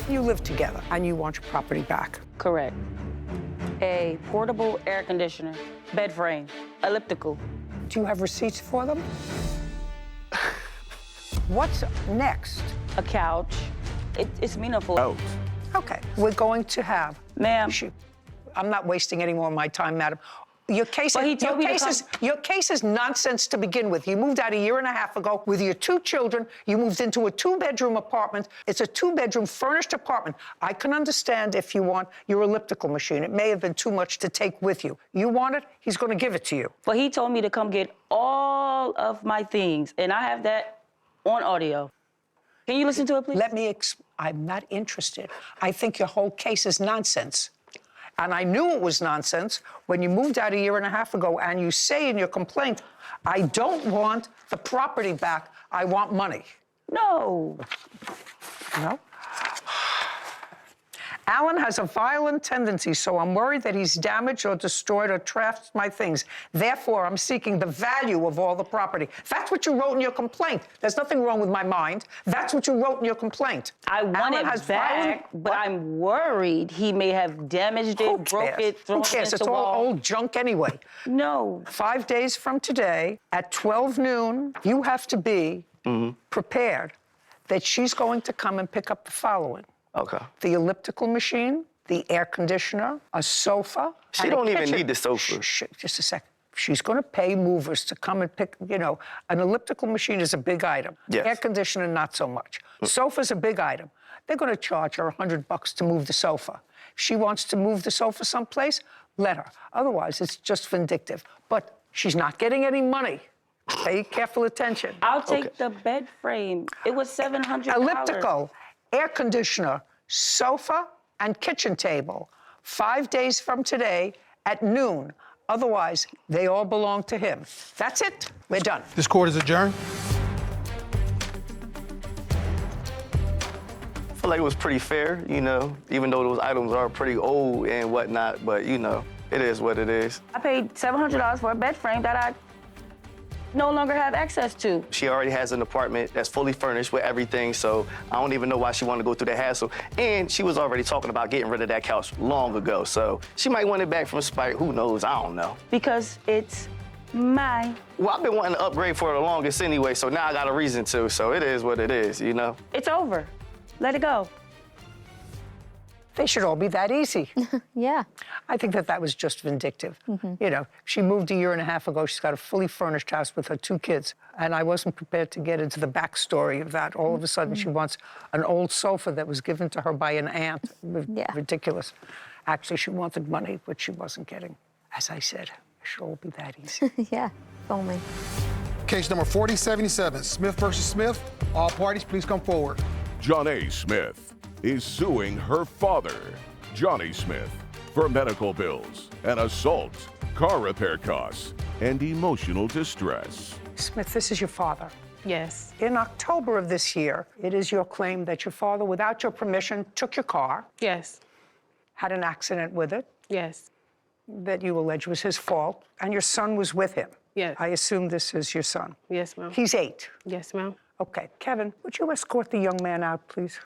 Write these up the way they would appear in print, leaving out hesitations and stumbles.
You live together, and you want your property back. Correct. A portable air conditioner, bed frame, elliptical. Do you have receipts for them? What's next? A couch. It's meaningful. Out. Okay, we're going to have... Ma'am. I'm not wasting any more of my time, madam. Your case, But he told me to come... your case is nonsense to begin with. You moved out a year and a half ago with your 2 children. You moved into a 2-bedroom apartment. It's a 2-bedroom furnished apartment. I can understand if you want your elliptical machine. It may have been too much to take with you. You want it, he's going to give it to you. But he told me to come get all of my things, and I have that on audio. Can you listen to it, please? I'm not interested. I think your whole case is nonsense. And I knew it was nonsense when you moved out a year and a half ago and you say in your complaint, I don't want the property back, I want money. No. No? Alan has a violent tendency, so I'm worried that he's damaged or destroyed or trashed my things. Therefore, I'm seeking the value of all the property. That's what you wrote in your complaint. There's nothing wrong with my mind. That's what you wrote in your complaint. I want it back, but I'm worried he may have damaged it, broke it, thrown it against the wall. It's all old junk anyway. No. 5 days from today, at 12 noon, you have to be prepared that she's going to come and pick up the following. Okay. The elliptical machine, the air conditioner, a sofa. She don't even need the sofa. Just a second. She's going to pay movers to come and pick, you know, an elliptical machine is a big item. Yes. Air conditioner, not so much. Sofa's a big item. They're going to charge her $100 to move the sofa. If she wants to move the sofa someplace, let her. Otherwise, it's just vindictive. But she's not getting any money. Pay careful attention. I'll take the bed frame. It was $700. Elliptical, air conditioner, sofa, and kitchen table. 5 days from today at noon. Otherwise, they all belong to him. That's it. We're done. This court is adjourned. I feel like it was pretty fair, you know, even though those items are pretty old and whatnot, but, you know, it is what it is. I paid $700 for a bed frame that I no longer have access to. She already has an apartment that's fully furnished with everything, so I don't even know why she wanted to go through the hassle. And she was already talking about getting rid of that couch long ago, so she might want it back from spite. Who knows? I don't know. Because it's mine. Well, I've been wanting to upgrade for the longest anyway, so now I got a reason to, so it is what it is, you know? It's over. Let it go. They should all be that easy. Yeah. I think that was just vindictive. You know, she moved a year and a half ago. She's got a fully furnished house with her 2 kids. And I wasn't prepared to get into the backstory of that. All of a sudden, she wants an old sofa that was given to her by an aunt. Yeah. Ridiculous. Actually, she wanted money, which she wasn't getting. As I said, it should all be that easy. Yeah, if only. Case number 4077, Smith versus Smith. All parties, please come forward. John A. Smith is suing her father, Johnny Smith, for medical bills, an assault, car repair costs, and emotional distress. Smith, this is your father. Yes. In October of this year, it is your claim that your father, without your permission, took your car, Yes. had an accident with it, Yes. that you allege was his fault, and your son was with him. Yes. I assume this is your son. Yes, ma'am. He's 8. Yes, ma'am. Okay. Kevin, would you escort the young man out, please?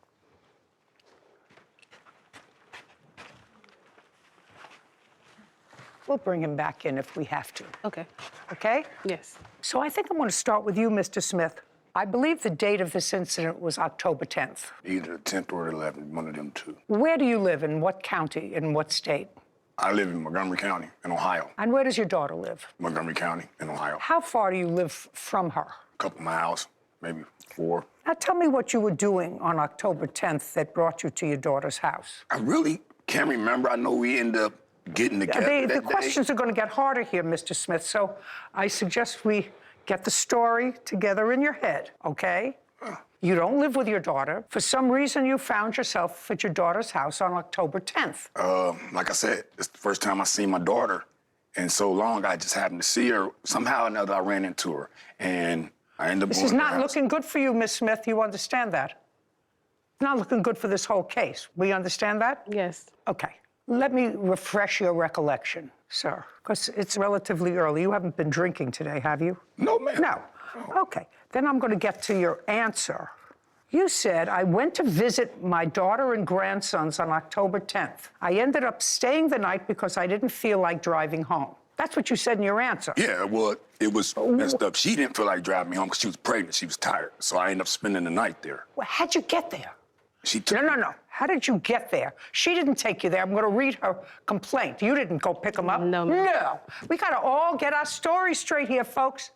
We'll bring him back in if we have to. Okay. Okay? Yes. So I think I'm going to start with you, Mr. Smith. I believe the date of this incident was October 10th. Either the 10th or the 11th, one of them two. Where do you live? In what county? In what state? I live in Montgomery County in Ohio. And where does your daughter live? Montgomery County in Ohio. How far do you live from her? A couple miles, maybe 4. Now tell me what you were doing on October 10th that brought you to your daughter's house. I really can't remember. I know we ended up getting together The that day. questions are going to get harder here, Mr. Smith, so I suggest we get the story together in your head, okay? You don't live with your daughter. For some reason, you found yourself at your daughter's house on October 10th. Like I said, it's the first time I seen my daughter in so long. I just happened to see her. Somehow or another, I ran into her, and I ended up This going is to her not house. looking good for you, Miss Smith. You understand that? It's not looking good for this whole case. We understand that? Yes. Okay. Let me refresh your recollection, sir, because it's relatively early. You haven't been drinking today, have you? No, ma'am. No. Okay. Then I'm going to get to your answer You said, I went to visit my daughter and grandsons on October 10th. I ended up staying the night because I didn't feel like driving home. That's what you said in your answer. Yeah, well, it was messed up. She didn't feel like driving me home because she was pregnant. She was tired. So I ended up spending the night there. Well, how'd you get there? She took No. How did you get there? She didn't take you there. I'm going to read her complaint. You didn't go pick them up. No, ma'am. No. We got to all get our story straight here, folks,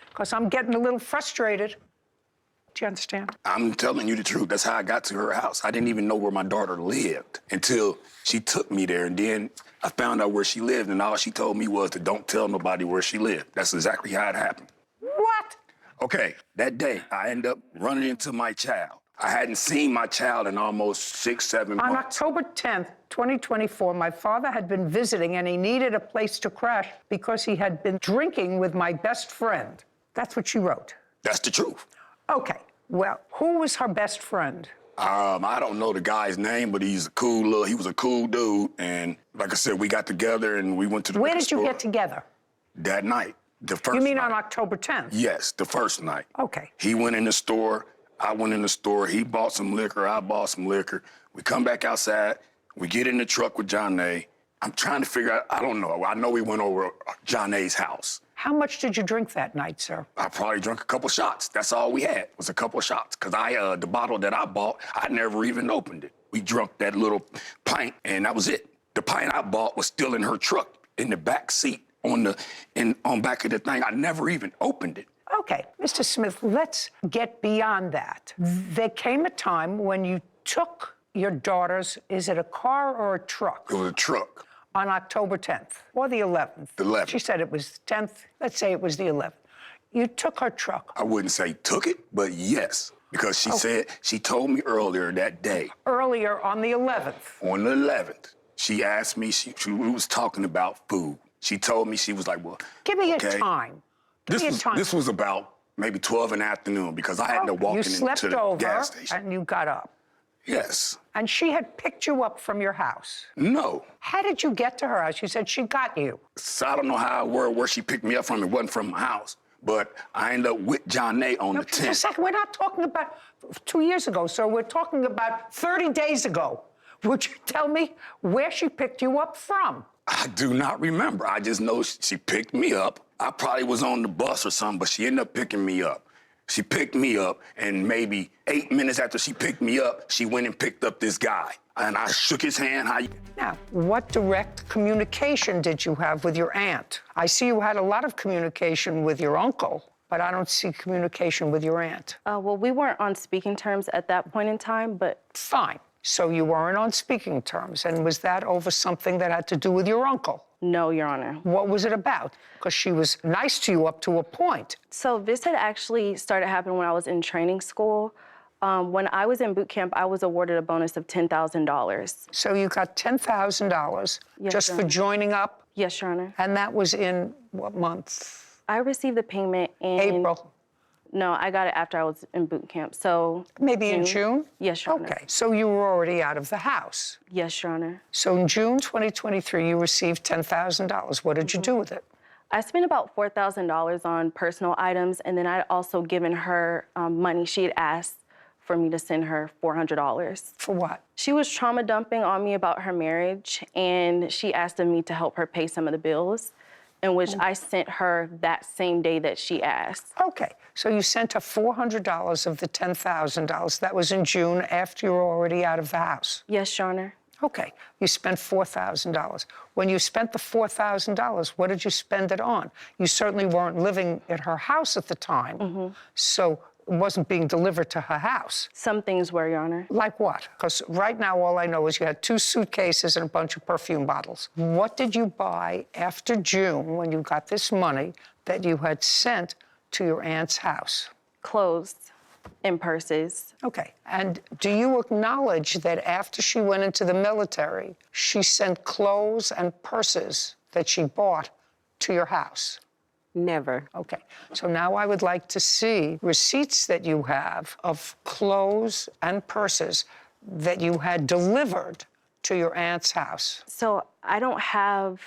because I'm getting a little frustrated. Do you understand? I'm telling you the truth. That's how I got to her house. I didn't even know where my daughter lived until she took me there. And then I found out where she lived, and all she told me was to don't tell nobody where she lived. That's exactly how it happened. What? Okay, that day, I ended up running into my child. I hadn't seen my child in almost 6-7 months. On October 10th, 2024, my father had been visiting and he needed a place to crash because he had been drinking with my best friend. That's what she wrote. That's the truth. Okay, well, who was her best friend? I don't know the guy's name, but he was a cool dude. And like I said, we got together and we went to the Where liquor did you store get together? that night. The first You mean night. on October 10th? Yes, the first night. Okay. He went in the store. I went in the store. He bought some liquor. I bought some liquor. We come back outside. We get in the truck with John A. I'm trying to figure out, I don't know. I know we went over John A's house. How much did you drink that night, sir? I probably drank a couple shots. That's all we had was a couple shots. Because the bottle that I bought, I never even opened it. We drank that little pint, and that was it. The pint I bought was still in her truck, in the back seat, on back of the thing. I never even opened it. Okay, Mr. Smith, let's get beyond that. There came a time when you took your daughter's, is it a car or a truck? It was a truck. On October 10th or the 11th? The 11th. She said it was 10th. Let's say it was the 11th. You took her truck. I wouldn't say took it, but yes. Because she told me earlier that day. Earlier on the 11th. On the 11th, she asked me, we was talking about food. She told me, she was like, well, Give me okay. a time. This was about maybe 12 in the afternoon because I had to walk You into slept the over gas station. and you got up. Yes. And she had picked you up from your house. No. How did you get to her house? You said she got you. So I don't know where she picked me up from. It wasn't from my house. But I ended up with John A on the Just a 10th. second, we're not talking about 2 years ago, sir. We're talking about 30 days ago. Would you tell me where she picked you up from? I do not remember. I just know she picked me up. I probably was on the bus or something, but she ended up picking me up. She picked me up, and maybe 8 minutes after she picked me up, she went and picked up this guy. And I shook his hand. Now, what direct communication did you have with your aunt? I see you had a lot of communication with your uncle, but I don't see communication with your aunt. Well, we weren't on speaking terms at that point in time, but... Fine. So you weren't on speaking terms, and was that over something that had to do with your uncle? No, Your Honor. What was it about? Because she was nice to you up to a point. So this had actually started happening when I was in training school. When I was in boot camp, I was awarded a bonus of $10,000. So you got $10,000 Yes, just Your for Honor. joining up? Yes, Your Honor. And that was in what month? I received the payment in... April? No, I got it after I was in boot camp, so... Maybe in June? Yes, Your Honor. Okay, so you were already out of the house. Yes, Your Honor. So in June 2023, you received $10,000. What did you do with it? I spent about $4,000 on personal items, and then I'd also given her money. She had asked for me to send her $400. For what? She was trauma dumping on me about her marriage, and she asked of me to help her pay some of the bills, in which I sent her that same day that she asked. Okay, so you sent her $400 of the $10,000. That was in June after you were already out of the house. Yes, Your Honor. Okay, you spent $4,000. When you spent the $4,000, what did you spend it on? You certainly weren't living at her house at the time, so it wasn't being delivered to her house. Some things were, Your Honor. Like what? Because right now all I know is you had 2 suitcases and a bunch of perfume bottles. What did you buy after June when you got this money that you had sent to your aunt's house? Clothes and purses. Okay, and do you acknowledge that after she went into the military, she sent clothes and purses that she bought to your house? Never. Okay, so now I would like to see receipts that you have of clothes and purses that you had delivered to your aunt's house. So I don't have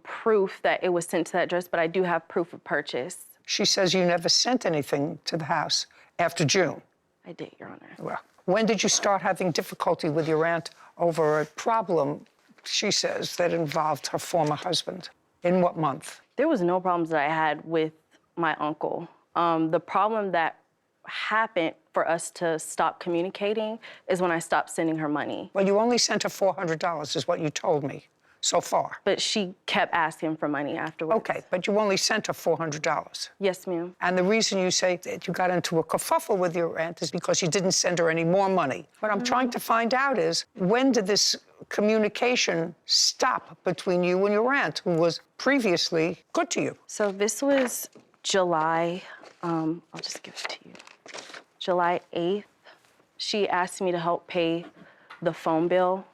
proof that it was sent to that address, but I do have proof of purchase. She says you never sent anything to the house after June. I did, Your Honor. Well, when did you start having difficulty with your aunt over a problem, she says, that involved her former husband? In what month? There was no problems that I had with my uncle. The problem that happened for us to stop communicating is when I stopped sending her money. Well, you only sent her $400, is what you told me so far. But she kept asking for money afterwards. Okay, but you only sent her $400. Yes, ma'am. And the reason you say that you got into a kerfuffle with your aunt is because you didn't send her any more money. What I'm trying to find out is, when did this communication stop between you and your aunt, who was previously good to you? So this was July, I'll just give it to you. July 8th, she asked me to help pay the phone bill.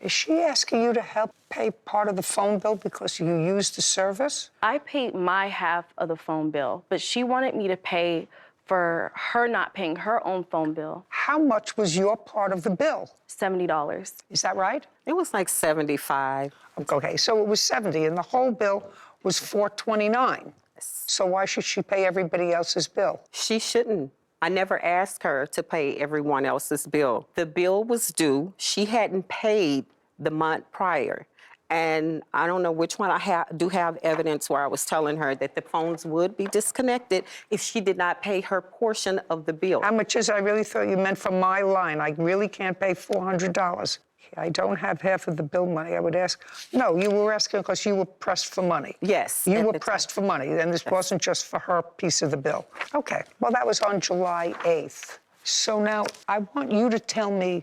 Is she asking you to help pay part of the phone bill because you used the service? I paid my half of the phone bill, but she wanted me to pay for her not paying her own phone bill. How much was your part of the bill? $70. Is that right? It was like 75. Okay, so it was 70, and the whole bill was $429. So why should she pay everybody else's bill? She shouldn't. I never asked her to pay everyone else's bill. The bill was due. She hadn't paid the month prior. And I don't know which one. I do have evidence where I was telling her that the phones would be disconnected if she did not pay her portion of the bill. How much is it? I really thought you meant from my line. I really can't pay $400. I don't have half of the bill money. I would ask. No, you were asking because you were pressed for money. Yes. You were pressed for money, and this wasn't just for her piece of the bill. Okay. Well, that was on July 8th. So now I want you to tell me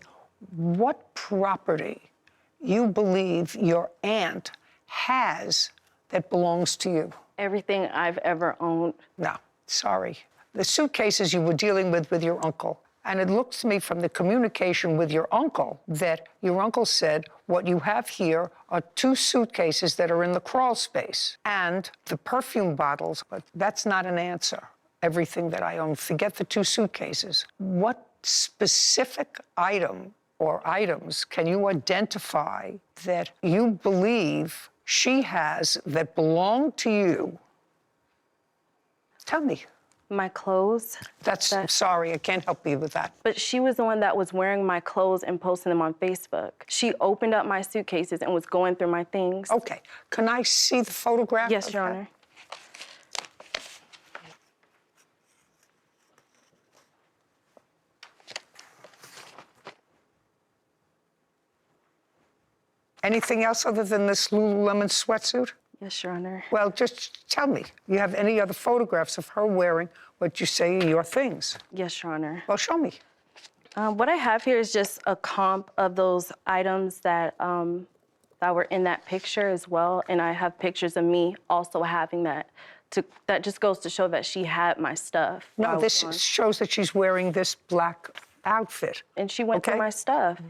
what property you believe your aunt has that belongs to you. Everything I've ever owned. No, sorry. The suitcases you were dealing with your uncle. And it looks to me from the communication with your uncle that your uncle said, what you have here are 2 suitcases that are in the crawl space and the perfume bottles, but that's not an answer. Everything that I own, forget the 2 suitcases. What specific item or items can you identify that you believe she has that belong to you? Tell me. My clothes. Sorry, I can't help you with that. But she was the one that was wearing my clothes and posting them on Facebook. She opened up my suitcases and was going through my things. Okay. Can I see the photograph? Yes, of Your that? Honor. Anything else other than this Lululemon sweatsuit? Yes, Your Honor. Well, just tell me. You have any other photographs of her wearing what you say are your things? Yes, Your Honor. Well, show me. What I have here is just a comp of those items that were in that picture as well, and I have pictures of me also having that. That just goes to show that she had my stuff. No, this shows that she's wearing this black outfit. And she went through Okay. my stuff.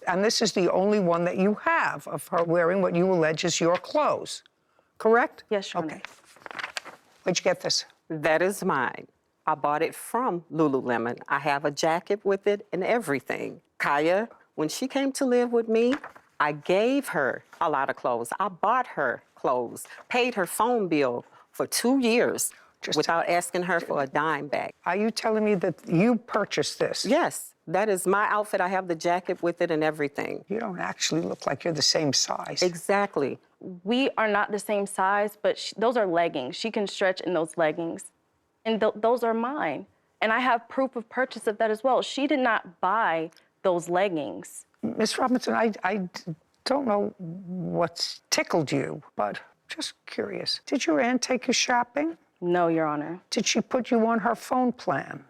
And this is the only one that you have of her wearing what you allege is your clothes. Correct? Yes, Your Honor. Okay. Where'd you get this? That is mine. I bought it from Lululemon. I have a jacket with it and everything. Kaya, when she came to live with me, I gave her a lot of clothes. I bought her clothes, paid her phone bill for 2 years without asking her for a dime back. Are you telling me that you purchased this? Yes, that is my outfit. I have the jacket with it and everything. You don't actually look like you're the same size. Exactly. We are not the same size, but those are leggings. She can stretch in those leggings. And those are mine. And I have proof of purchase of that as well. She did not buy those leggings. Ms. Robinson, I don't know what's tickled you, but just curious. Did your aunt take you shopping? No, Your Honor. Did she put you on her phone plan?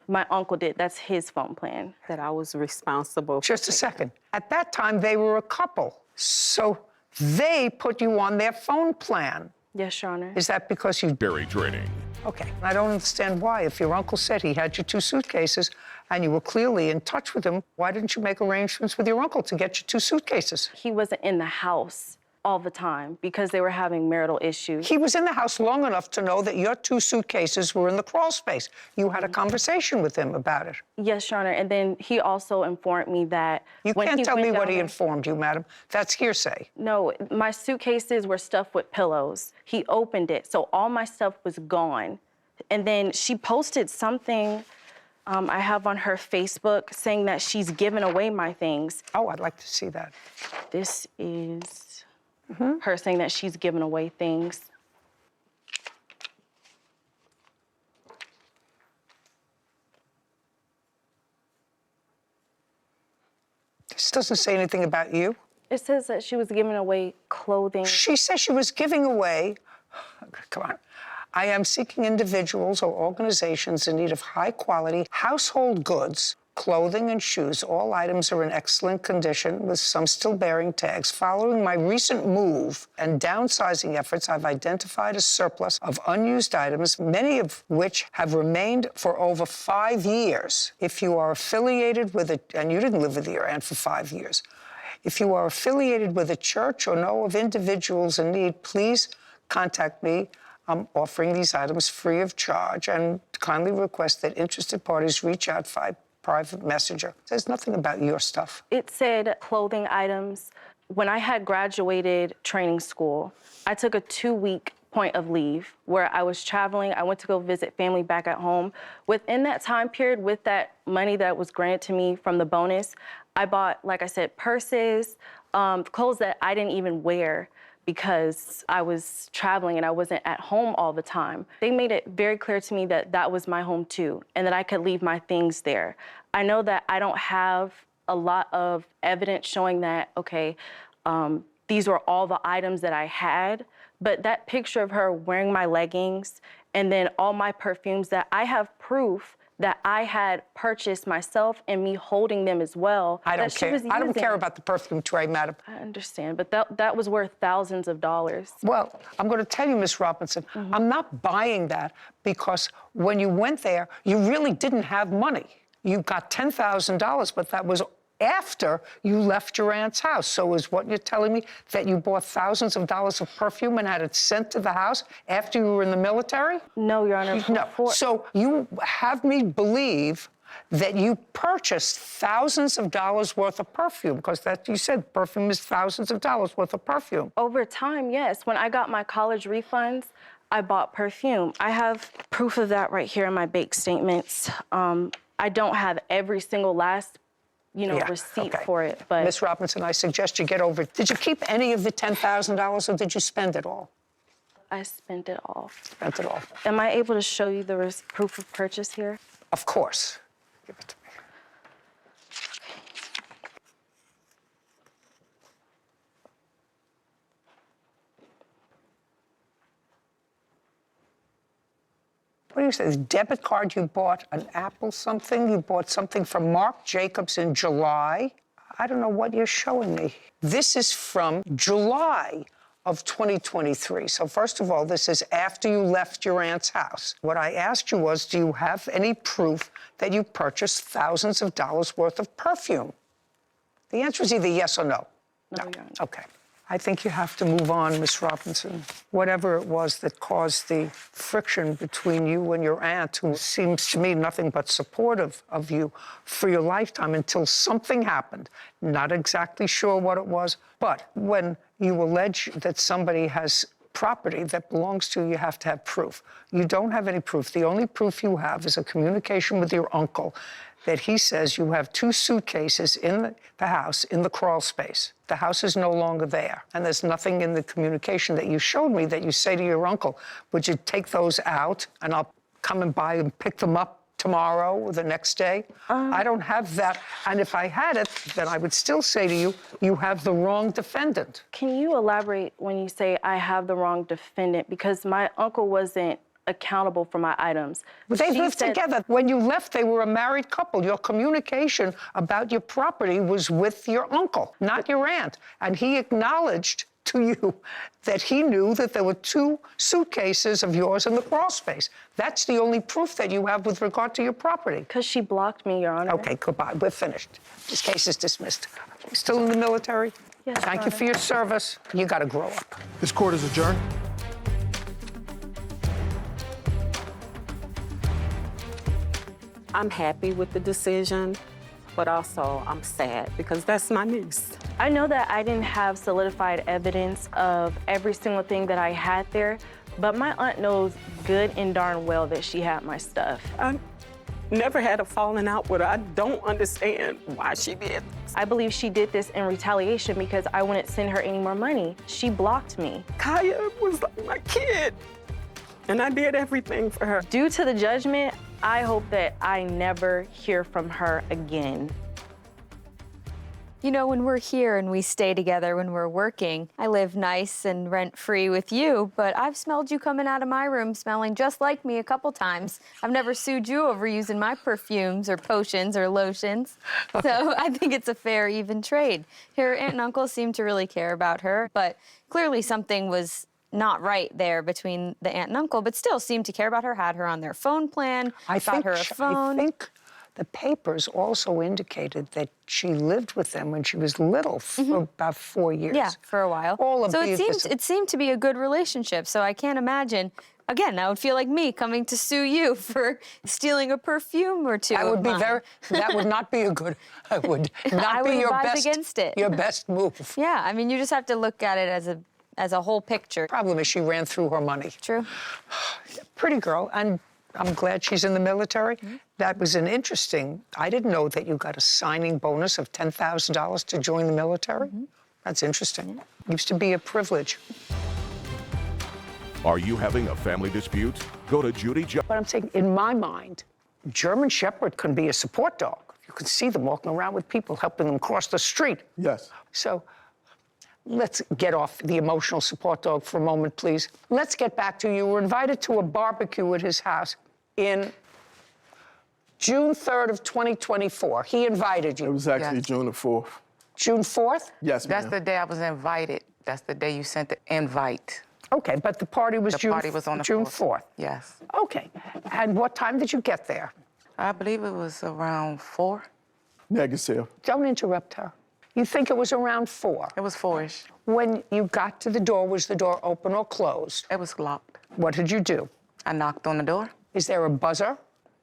My uncle did. That's his phone plan. That I was responsible for. Just a second. At that time, they were a couple. So they put you on their phone plan. Yes, Your Honor. Is that because you... Berry training. Okay. I don't understand why. If your uncle said he had your 2 suitcases and you were clearly in touch with him, why didn't you make arrangements with your uncle to get you 2 suitcases? He wasn't in the house all the time because they were having marital issues. He was in the house long enough to know that your 2 suitcases were in the crawl space. You had a conversation with him about it. Yes, Your Honor. And then he also informed me that You when can't he tell went me what down he there- informed you, madam. That's hearsay. No, my suitcases were stuffed with pillows. He opened it, so all my stuff was gone. And then she posted something I have on her Facebook saying that she's given away my things. Oh, I'd like to see that. This is her saying that she's given away things. This doesn't say anything about you. It says that she was giving away clothing. She says she was giving away, come on. I am seeking individuals or organizations in need of high-quality household goods, clothing and shoes. All items are in excellent condition, with some still bearing tags. Following my recent move and downsizing efforts, I've identified a surplus of unused items, many of which have remained for over 5 years. If you are affiliated with and you didn't live with your aunt for 5 years. If you are affiliated with a church or know of individuals in need, please contact me. I'm offering these items free of charge and kindly request that interested parties reach out by private messenger. It says nothing about your stuff. It said clothing items. When I had graduated training school, I took a 2-week point of leave where I was traveling. I went to go visit family back at home. Within that time period, with that money that was granted to me from the bonus, I bought, like I said, purses, clothes that I didn't even wear because I was traveling and I wasn't at home all the time. They made it very clear to me that that was my home too, and that I could leave my things there. I know that I don't have a lot of evidence showing that, okay, these were all the items that I had, but that picture of her wearing my leggings and then all my perfumes, that I have proof that I had purchased myself and me holding them as well. I don't that she care. was I don't using. care about the perfume tray, madam. I understand, but that was worth thousands of dollars. Well, I'm going to tell you, Miss Robinson, I'm not buying that because when you went there, you really didn't have money. You got $10,000, but that was after you left your aunt's house. So is what you're telling me that you bought thousands of dollars of perfume and had it sent to the house after you were in the military? No, Your Honor. No. So you have me believe that you purchased thousands of dollars worth of perfume, because that you said perfume is thousands of dollars worth of perfume. Over time, yes. When I got my college refunds, I bought perfume. I have proof of that right here in my bank statements. I don't have every single last receipt for it, but Miss Robinson, I suggest you get over it. Did you keep any of the $10,000 or did you spend it all? I spent it all. Spent it all. Am I able to show you the proof of purchase here? Of course. Give it to me. What do you say? The debit card you bought an Apple something? You bought something from Marc Jacobs in July? I don't know what you're showing me. This is from July of 2023. So first of all, this is after you left your aunt's house. What I asked you was, do you have any proof that you purchased thousands of dollars worth of perfume? The answer is either yes or no. No, Your Honor. Okay. I think you have to move on, Miss Robinson. Whatever it was that caused the friction between you and your aunt, who seems to me nothing but supportive of you for your lifetime until something happened. Not exactly sure what it was, but when you allege that somebody has property that belongs to you, you have to have proof. You don't have any proof. The only proof you have is a communication with your uncle that he says you have 2 suitcases in the house in the crawl space. The house is no longer there. And there's nothing in the communication that you showed me that you say to your uncle, would you take those out and I'll come and buy and pick them up tomorrow or the next day? I don't have that. And if I had it, then I would still say to you, you have the wrong defendant. Can you elaborate when you say I have the wrong defendant? Because my uncle wasn't accountable for my items. But they She lived said- together. When you left, they were a married couple. Your communication about your property was with your uncle, not your aunt. And he acknowledged to you that he knew that there were 2 suitcases of yours in the crawl space. That's the only proof that you have with regard to your property. Because she blocked me, Your Honor. Okay, goodbye. We're finished. This case is dismissed. Still in the military? Yes, Thank Your you for Honor. your service. You got to grow up. This court is adjourned. I'm happy with the decision, but also I'm sad because that's my niece. I know that I didn't have solidified evidence of every single thing that I had there, but my aunt knows good and darn well that she had my stuff. I never had a falling out with her. I don't understand why she did. I believe she did this in retaliation because I wouldn't send her any more money. She blocked me. Kaya was like my kid, and I did everything for her. Due to the judgment, I hope that I never hear from her again. You know, when we're here and we stay together when we're working, I live nice and rent-free with you, but I've smelled you coming out of my room smelling just like me a couple times. I've never sued you over using my perfumes or potions or lotions. So I think it's a fair, even trade. Her aunt and uncle seem to really care about her, but clearly something was not right there between the aunt and uncle, but still seemed to care about her, had her on their phone plan, got her a phone. I think the papers also indicated that she lived with them when she was little for about 4 years. Yeah, for a while. All of so these- it seemed to be a good relationship. So I can't imagine. Again, that would feel like me coming to sue you for stealing a perfume or two. That would of be mine. that would not be a good. I would not I be would your advise best against it. Your best move. Yeah, I mean, you just have to look at it as a whole picture. Problem is, she ran through her money. True. Pretty girl, and I'm glad she's in the military. That was an interesting. I didn't know that you got a signing bonus of $10,000 to join the military. That's interesting. Used to be a privilege. Are you having a family dispute? Go to Judy. But I'm saying, in my mind, German Shepherd can be a support dog. You can see them walking around with people, helping them cross the street. Yes. So let's get off the emotional support dog for a moment, please. Let's get back to you were invited to a barbecue at his house in June 3rd of 2024. He invited you. It was actually Yes. June the 4th. June 4th? Yes, That's ma'am. the day I was invited. That's the day you sent the invite. Okay, but the party was The June, party was on the June 4th. 4th. Yes. Okay. And what time did you get there? I believe it was around 4. Negative. Don't interrupt her. You think it was around 4. It was 4-ish. When you got to the door, was the door open or closed? It was locked. What did you do? I knocked on the door. Is there a buzzer?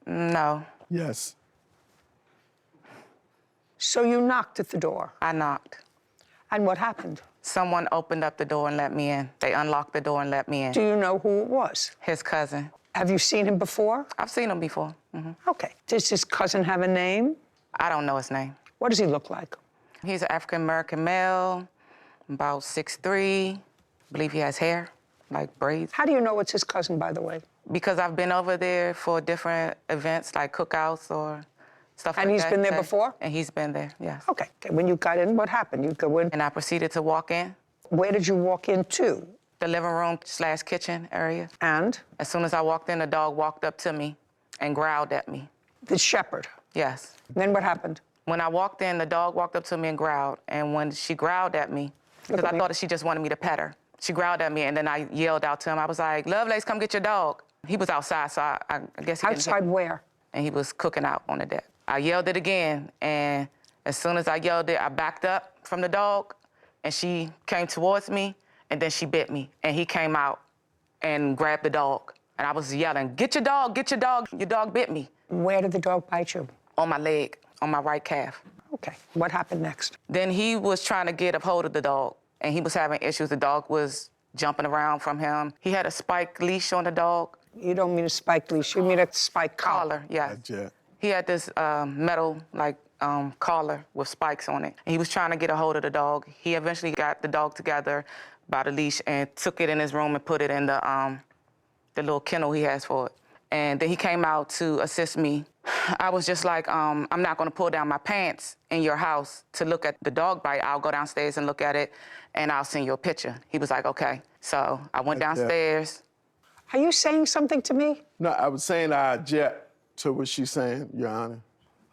No, Yes. So you knocked at the door. I knocked. And what happened? Someone opened up the door and let me in. They unlocked the door and let me in. Do you know who it was? His cousin. Have you seen him before? I've seen him before. Okay. Does his cousin have a name? I don't know his name. What does he look like? He's an African-American male, about 6'3". I believe he has hair, like braids. How do you know it's his cousin, by the way? Because I've been over there for different events, like cookouts or stuff like that. And he's been there before? And he's been there, yes. Okay. When you got in, what happened? You go in. And I proceeded to walk in, Where did you walk into? the living room / kitchen area. And As soon as I walked in, the dog walked up to me and growled at me. the shepherd. Yes. Then what happened? When I walked in, the dog walked up to me and growled. And when she growled at me, because I thought that she just wanted me to pet her, she growled at me, and then I yelled out to him. I was like, Lovelace, come get your dog. He was outside, so I guess he didn't hear Outside me. where? And he was cooking out on the deck. I yelled it again, and as soon as I yelled it, I backed up from the dog, and she came towards me, and then she bit me. And he came out and grabbed the dog. And I was yelling, get your dog, your dog bit me. Where did the dog bite you? On my leg, on my right calf. Okay. What happened next? Then he was trying to get a hold of the dog, and he was having issues. The dog was jumping around from him. He had a spike leash on the dog. You don't mean a spike leash. You mean a spike collar. Collar, yes. Jet. He had this metal, collar with spikes on it. And he was trying to get a hold of the dog. He eventually got the dog together by the leash and took it in his room and put it in the little kennel he has for it. And then he came out to assist me. I was just like, I'm not gonna pull down my pants in your house to look at the dog bite. I'll go downstairs and look at it, and I'll send you a picture. He was like, okay. So I went Like that. downstairs. Are you saying something to me? No, I was saying I object to what she's saying, Your Honor.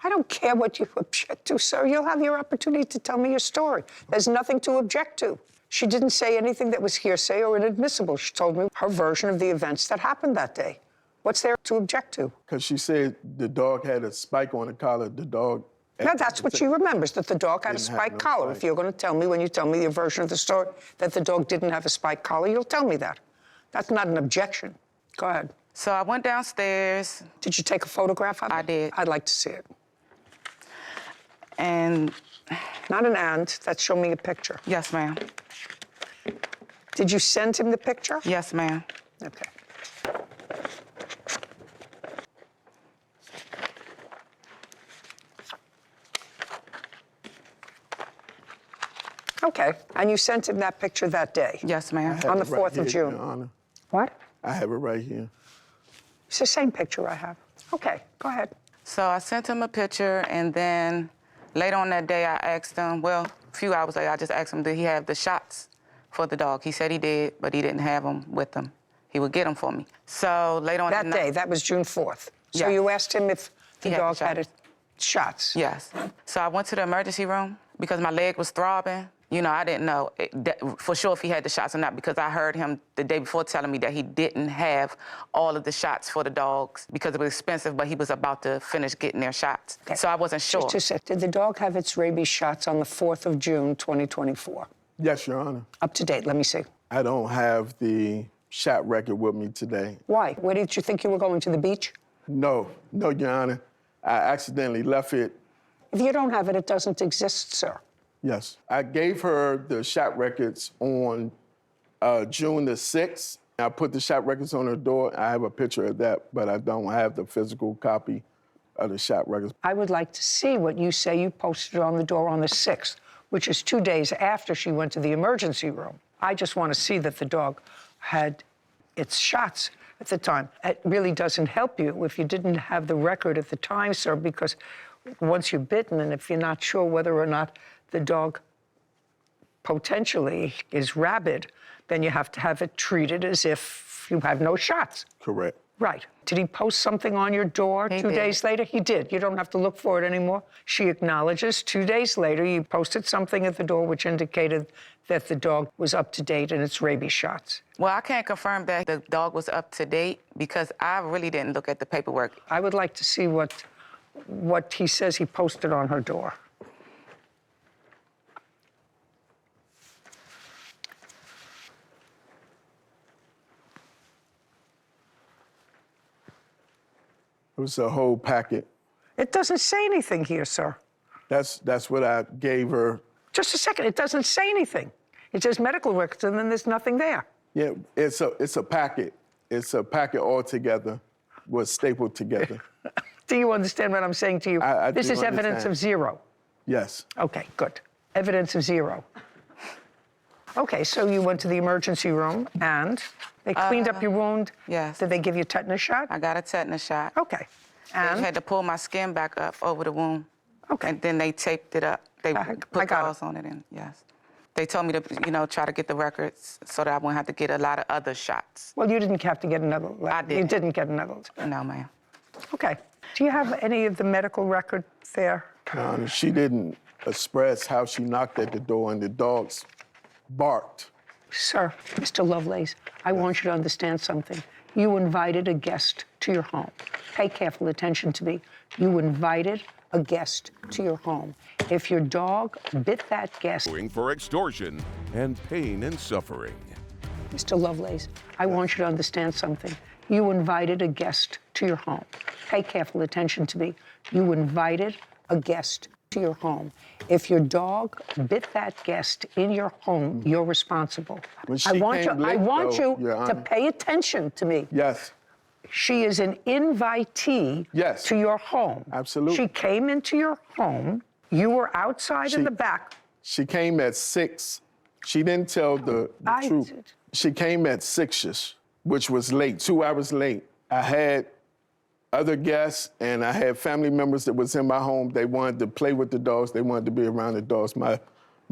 I don't care what you object to, sir. You'll have your opportunity to tell me your story. There's nothing to object to. She didn't say anything that was hearsay or inadmissible. She told me her version of the events that happened that day. What's there to object to? Because she said the dog had a spike on the collar. The dog No, that's what she remembers, that the dog had a Didn't have spiked no collar. spike. If you're going to tell me, when you tell me your version of the story, that the dog didn't have a spiked collar, you'll tell me that. That's not an objection. Go ahead. So I went downstairs, Did you take a photograph of it? I did. I'd like to see it. and Not an and, that's show me a picture. yes, ma'am. Did you send him the picture? Yes, ma'am. Okay. Okay, and you sent him that picture that day? Yes, ma'am. I have On the it right 4th of here, June. Your Honor. What? I have it right here. It's the same picture I have. Okay, go ahead. So I sent him a picture, and then later on that day, I asked him, well, a few hours later, I just asked him, did he have the shots for the dog? He said he did, but he didn't have them with him. He would get them for me. So later on That day, that was June 4th. So Yes. you asked him if the He had the dog had shots. shots? Yes. So I went to the emergency room because my leg was throbbing. You know, I didn't know for sure if he had the shots or not because I heard him the day before telling me that he didn't have all of the shots for the dogs because it was expensive, but he was about to finish getting their shots. Okay. So I wasn't sure. Just a sec. Did the dog have its rabies shots on the 4th of June, 2024? Yes, Your Honor. Up to date, let me see. I don't have the shot record with me today. Why? Where did you think you were going, to the beach? No, Your Honor. I accidentally left it. If you don't have it, it doesn't exist, sir. Yes. I gave her the shot records on June the 6th. I put the shot records on her door. I have a picture of that, but I don't have the physical copy of the shot records. I would like to see what you say you posted on the door on the 6th, which is 2 days after she went to the emergency room. I just want to see that the dog had its shots at the time. It really doesn't help you if you didn't have the record at the time, sir, because once you're bitten and if you're not sure whether or not the dog potentially is rabid, then you have to have it treated as if you have no shots. Correct. Right. Did he post something on your door He 2 did. days later? He did. You don't have to look for it anymore. She acknowledges 2 days later you posted something at the door which indicated that the dog was up to date in its rabies shots. Well, I can't confirm that the dog was up to date because I really didn't look at the paperwork. I would like to see what he says he posted on her door. It was a whole packet. It doesn't say anything here, sir. That's what I gave her. Just a second. It doesn't say anything. It says medical records, and then there's nothing there. Yeah, it's a packet. It's a packet all together, was stapled together. Do you understand what I'm saying to you? I This do is evidence understand. of zero. Yes. Okay, good. Evidence of zero. Okay, so you went to the emergency room and they cleaned up your wound. yes. Did they give you a tetanus shot? I got a tetanus shot. Okay. They And had to pull my skin back up over the wound. Okay. And then they taped it up. They I put got it. gauze on it, and yes. They told me to, try to get the records so that I wouldn't have to get a lot of other shots. well, you didn't have to get another. I You didn't. didn't get another. No, ma'am. Okay. Do you have any of the medical record there? Your Honor, she didn't express how she knocked at the door and the dogs barked. Sir, Mr. Lovelace, I want you to understand something. You invited a guest to your home. Pay careful attention to me. You invited a guest to your home. If your dog bit that guest, For extortion and pain and suffering. Mr. Lovelace, I want you to understand something. You invited a guest to your home. Pay careful attention to me. You invited a guest to your home. If your dog bit that guest in your home, you're responsible. When she I want came you, I late, want though, you Your to Honor. pay attention to me. Yes. She is an invitee Yes. to your home. Absolutely. She came into your home. You were outside in She- the back. She came at 6. She didn't tell the I truth. did. She came at 6-ish, which was late, 2 hours late. I had other guests and I had family members that was in my home. They wanted to play with the dogs. They wanted to be around the dogs. My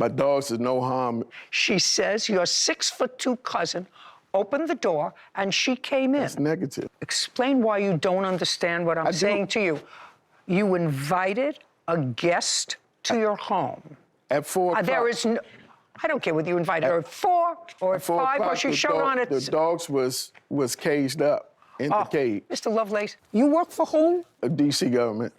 dogs is no harm. She says your 6'2" cousin opened the door and she came in. It's negative. Explain why you don't understand what I'm I do. saying to you. You invited a guest to your home. At 4 o'clock. There is no, I don't care whether you invited her at 4 or at 4 5 or o'clock, she the showed on it. The dogs was caged up in the cage. Mr. Lovelace, you work for whom? The D.C. government.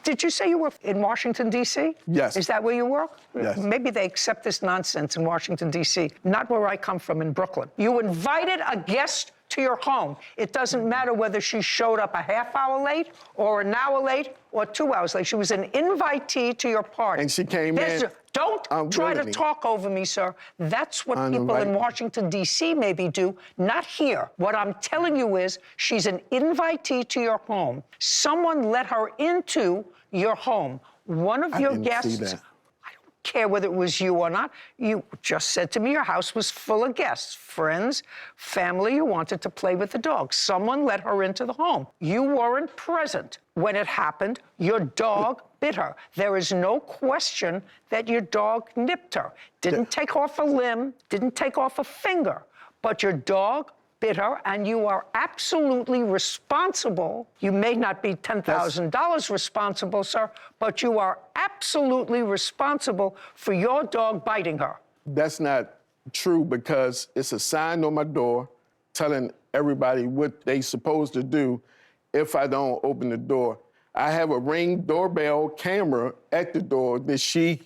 Did you say you were in Washington, D.C.? Yes. Is that where you work? Yes. Maybe they accept this nonsense in Washington, D.C., not where I come from in Brooklyn. You invited a guest to your home. It doesn't matter whether she showed up a half hour late or an hour late or 2 hours late. She was an invitee to your party. And she came in. Don't try to unwillingly. talk over me, sir. That's what people in Uninvited. Washington, D.C. maybe do, not here. What I'm telling you is she's an invitee to your home. Someone let her into your home. One of your didn't see guests, that. I don't care whether it was you or not, you just said to me your house was full of guests, friends, family who wanted to play with the dog. Someone let her into the home. You weren't present when it happened. Your dog bit her. There is no question that your dog nipped her. Didn't take off a limb, didn't take off a finger, but your dog bit her, and you are absolutely responsible. You may not be $10,000 responsible, sir, but you are absolutely responsible for your dog biting her. That's not true because it's a sign on my door telling everybody what they supposed to do if I don't open the door. I have a Ring doorbell camera at the door that she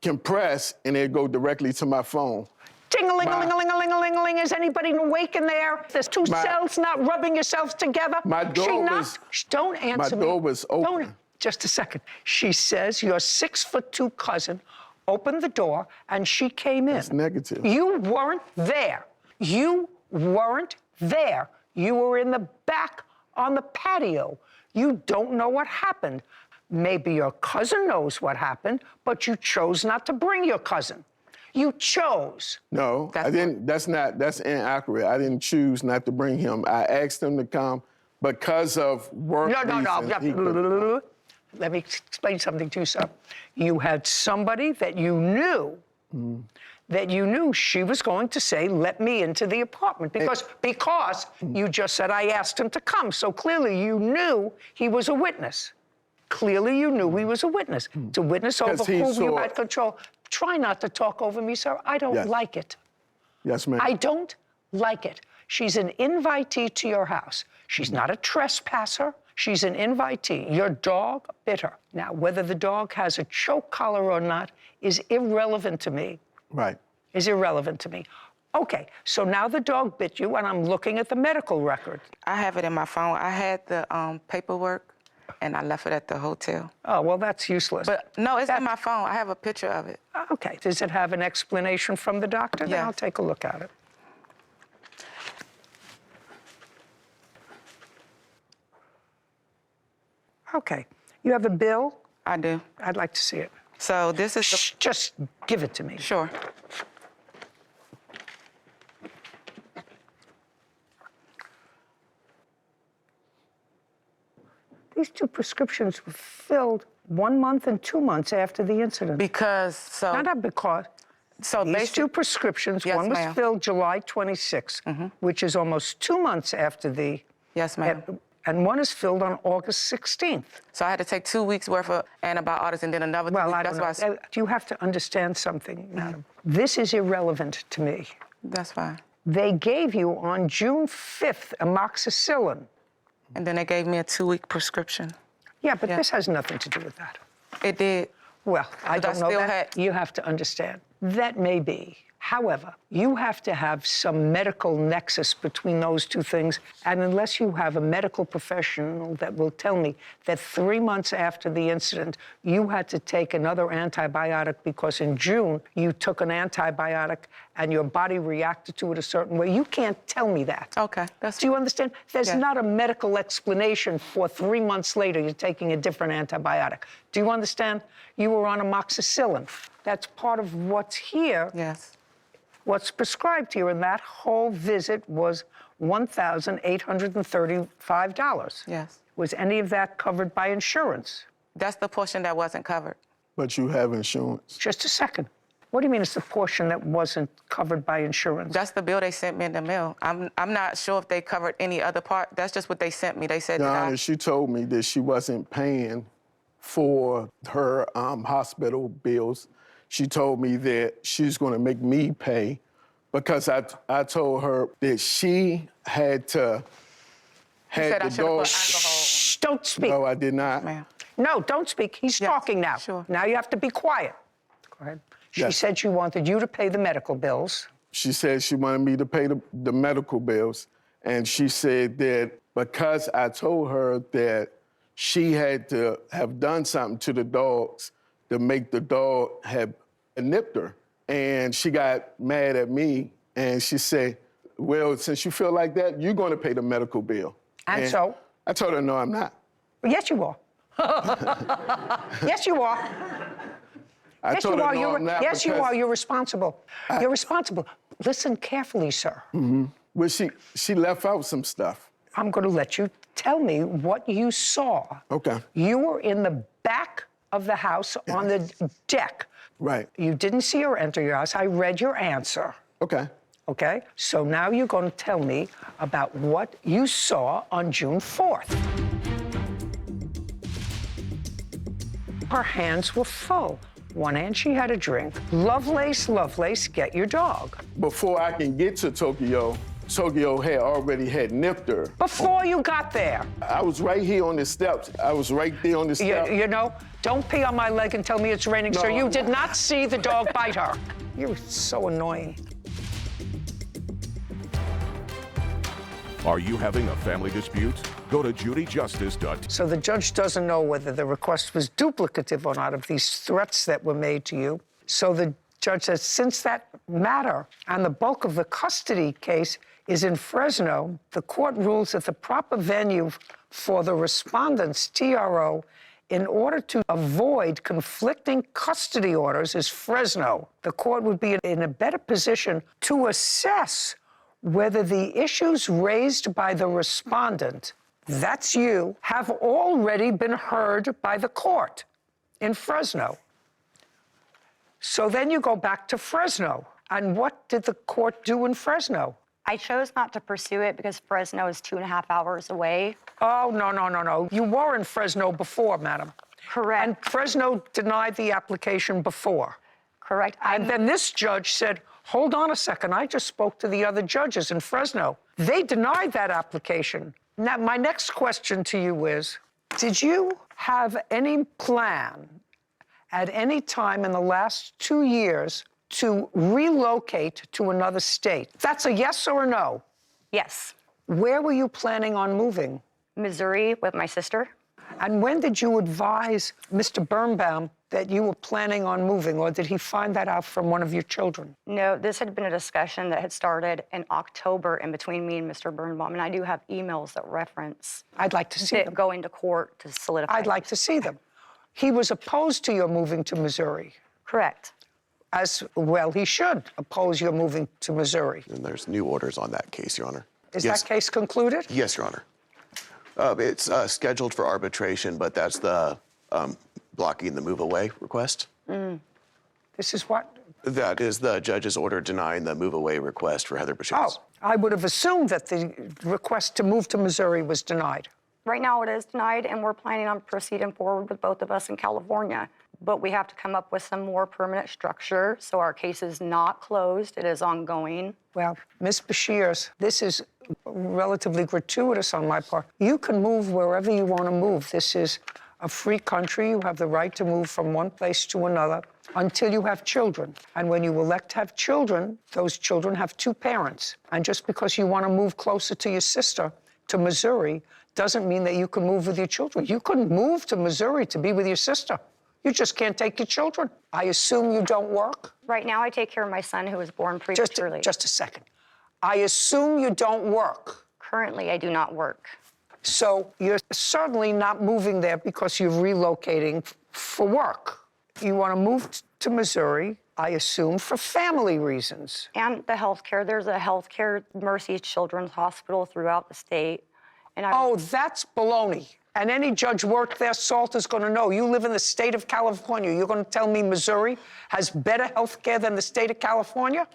can press and it go directly to my phone. Ting-a-ling-a-ling-a-ling-a-ling-a-ling. Is anybody awake in there? There's two cells not rubbing yourselves together. My door was. Don't answer me. My door was open. Don't. Just a second. She says your 6'2" cousin opened the door and she came in. That's negative. You weren't there. You weren't there. You were in the back on the patio. You don't know what happened. Maybe your cousin knows what happened, but you chose not to bring your cousin. You chose. No, I didn't. That's inaccurate. I didn't choose not to bring him. I asked him to come because of work reasons. He couldn't. Let me explain something to you, sir. You had somebody that you knew, she was going to say, let me into the apartment because you just said, I asked him to come. So clearly you knew he was a witness. Clearly you knew he was a witness. It's a witness over whom you had control. Try not to talk over me, sir. I don't like it. Yes, ma'am. I don't like it. She's an invitee to your house. She's not a trespasser. She's an invitee. Your dog bit her. Now, whether the dog has a choke collar or not is irrelevant to me. Right. Is irrelevant to me. Okay, so now the dog bit you, and I'm looking at the medical record. I have it in my phone. I had the paperwork, and I left it at the hotel. Oh, well, that's useless. But no, it's in my phone. I have a picture of it. Okay, does it have an explanation from the doctor? Then I'll Yes. take a look at it. Okay, you have a bill? I do. I'd like to see it. So this is the... Shh, just give it to me. Sure. These two prescriptions were filled 1 month and 2 months after the incident. Because, Not because. So These two prescriptions, Yes, one was ma'am. filled July 26, which is almost 2 months after the... Yes, ma'am. And one is filled on August 16th. So I had to take 2 weeks worth of antibiotics and then another 2 Well, weeks. I don't know. You have to understand something, madam. This is irrelevant to me. That's fine. They gave you on June 5th amoxicillin. And then they gave me a 2-week prescription. Yeah, but this has nothing to do with that. It did. Well, I But I don't know still that. You have to understand. That may be. However, you have to have some medical nexus between those two things. And unless you have a medical professional that will tell me that 3 months after the incident, you had to take another antibiotic because in June you took an antibiotic and your body reacted to it a certain way, you can't tell me that. Okay. Do you understand? There's Yeah. not a medical explanation for 3 months later you're taking a different antibiotic. Do you understand? You were on amoxicillin. That's part of what's here. Yes. What's prescribed here, and that whole visit was $1,835. Yes. Was any of that covered by insurance? That's the portion that wasn't covered. But you have insurance. Just a second. What do you mean it's the portion that wasn't covered by insurance? That's the bill they sent me in the mail. I'm not sure if they covered any other part. That's just what they sent me. They said Your that Honor, she told me that she wasn't paying for her hospital bills. She told me that she's going to make me pay because I told her that she had to said I the should've dog. put alcohol on. Shh, don't speak. No, I did not. Ma'am. No, don't speak. He's talking now. sure. Now you have to be quiet. Go ahead. She Yes. said she wanted you to pay the medical bills. She said she wanted me to pay the medical bills. And she said that because I told her that she had to have done something to the dogs to make the dog have nipped her. And she got mad at me and she said, well, since you feel like that, you're going to pay the medical bill. And so? I told her, no, I'm not. Yes, you are. Yes, you are. I Yes, told you her, are. no, I'm not. Yes, you because- are. You're responsible. You're responsible. Listen carefully, sir. Well, she left out some stuff. I'm going to let you tell me what you saw. Okay. You were in the back of the house on the deck. Right. You didn't see her enter your house. I read your answer. Okay. Okay? So now you're going to tell me about what you saw on June 4th. Her hands were full. One hand she had a drink. Lovelace, Lovelace, get your dog. Before I can get to Tokyo, Tokyo had already had nipped her. Before you got there. I was right here on the steps. I was right there on the steps. You know, don't pee on my leg and tell me it's raining, No, sir. You I'm did not. not see the dog bite her. You're so annoying. Are you having a family dispute? Go to judyjustice.tv. So the judge doesn't know whether the request was duplicative or not of these threats that were made to you. So the judge says, since that matter and the bulk of the custody case is in Fresno, the court rules that the proper venue for the respondent's TRO in order to avoid conflicting custody orders is Fresno. The court would be in a better position to assess whether the issues raised by the respondent, that's you, have already been heard by the court in Fresno. So then you go back to Fresno. And what did the court do in Fresno? I chose not to pursue it because Fresno is 2.5 hours away. Oh, no. You were in Fresno before, madam. Correct. And Fresno denied the application before. Correct. And then this judge said, hold on a second, I just spoke to the other judges in Fresno. They denied that application. Now, my next question to you is, did you have any plan at any time in the last 2 years to relocate to another state? That's a yes or a no. Yes. Where were you planning on moving? Missouri with my sister. And when did you advise Mr. Birnbaum that you were planning on moving, or did he find that out from one of your children? No, this had been a discussion that had started in October in between me and Mr. Birnbaum, and I do have emails that reference I'd like to see that them. going to court to solidify. I'd like to see them. He was opposed to your moving to Missouri. Correct. As well, he should oppose your moving to Missouri. And there's new orders on that case, Your Honor. Is Yes. that case concluded? Yes, Your Honor. It's scheduled for arbitration, but that's the blocking the move away request. This is what? That is the judge's order denying the move away request for Heather Oh, Bashir. I would have assumed that the request to move to Missouri was denied. Right now it is denied, and we're planning on proceeding forward with both of us in California. But we have to come up with some more permanent structure, so our case is not closed, it is ongoing. Well, Ms. Bashirs, this is relatively gratuitous on my part. You can move wherever you want to move. This is a free country. You have the right to move from one place to another until you have children. And when you elect to have children, those children have two parents. And just because you want to move closer to your sister, to Missouri, doesn't mean that you can move with your children. You couldn't move to Missouri to be with your sister. You just can't take your children. I assume you don't work? Right now I take care of my son who was born prematurely. Just a second. I assume you don't work. Currently, I do not work. So you're certainly not moving there because you're relocating for work. You want to move to Missouri, I assume, for family reasons. And the health care. There's a health care Mercy Children's Hospital throughout the state. And Oh, that's baloney. And any judge worked there, Salt, is going to know. You live in the state of California. You're going to tell me Missouri has better health care than the state of California?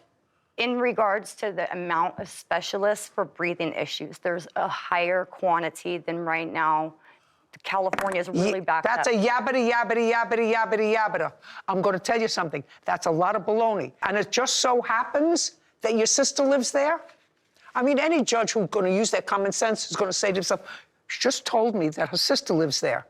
in regards to the amount of specialists for breathing issues, there's a higher quantity than right now. California is really backed That's up. a yabbity. I'm going to tell you something. That's a lot of baloney. And it just so happens that your sister lives there? I mean, any judge who's going to use their common sense is going to say to himself, she just told me that her sister lives there.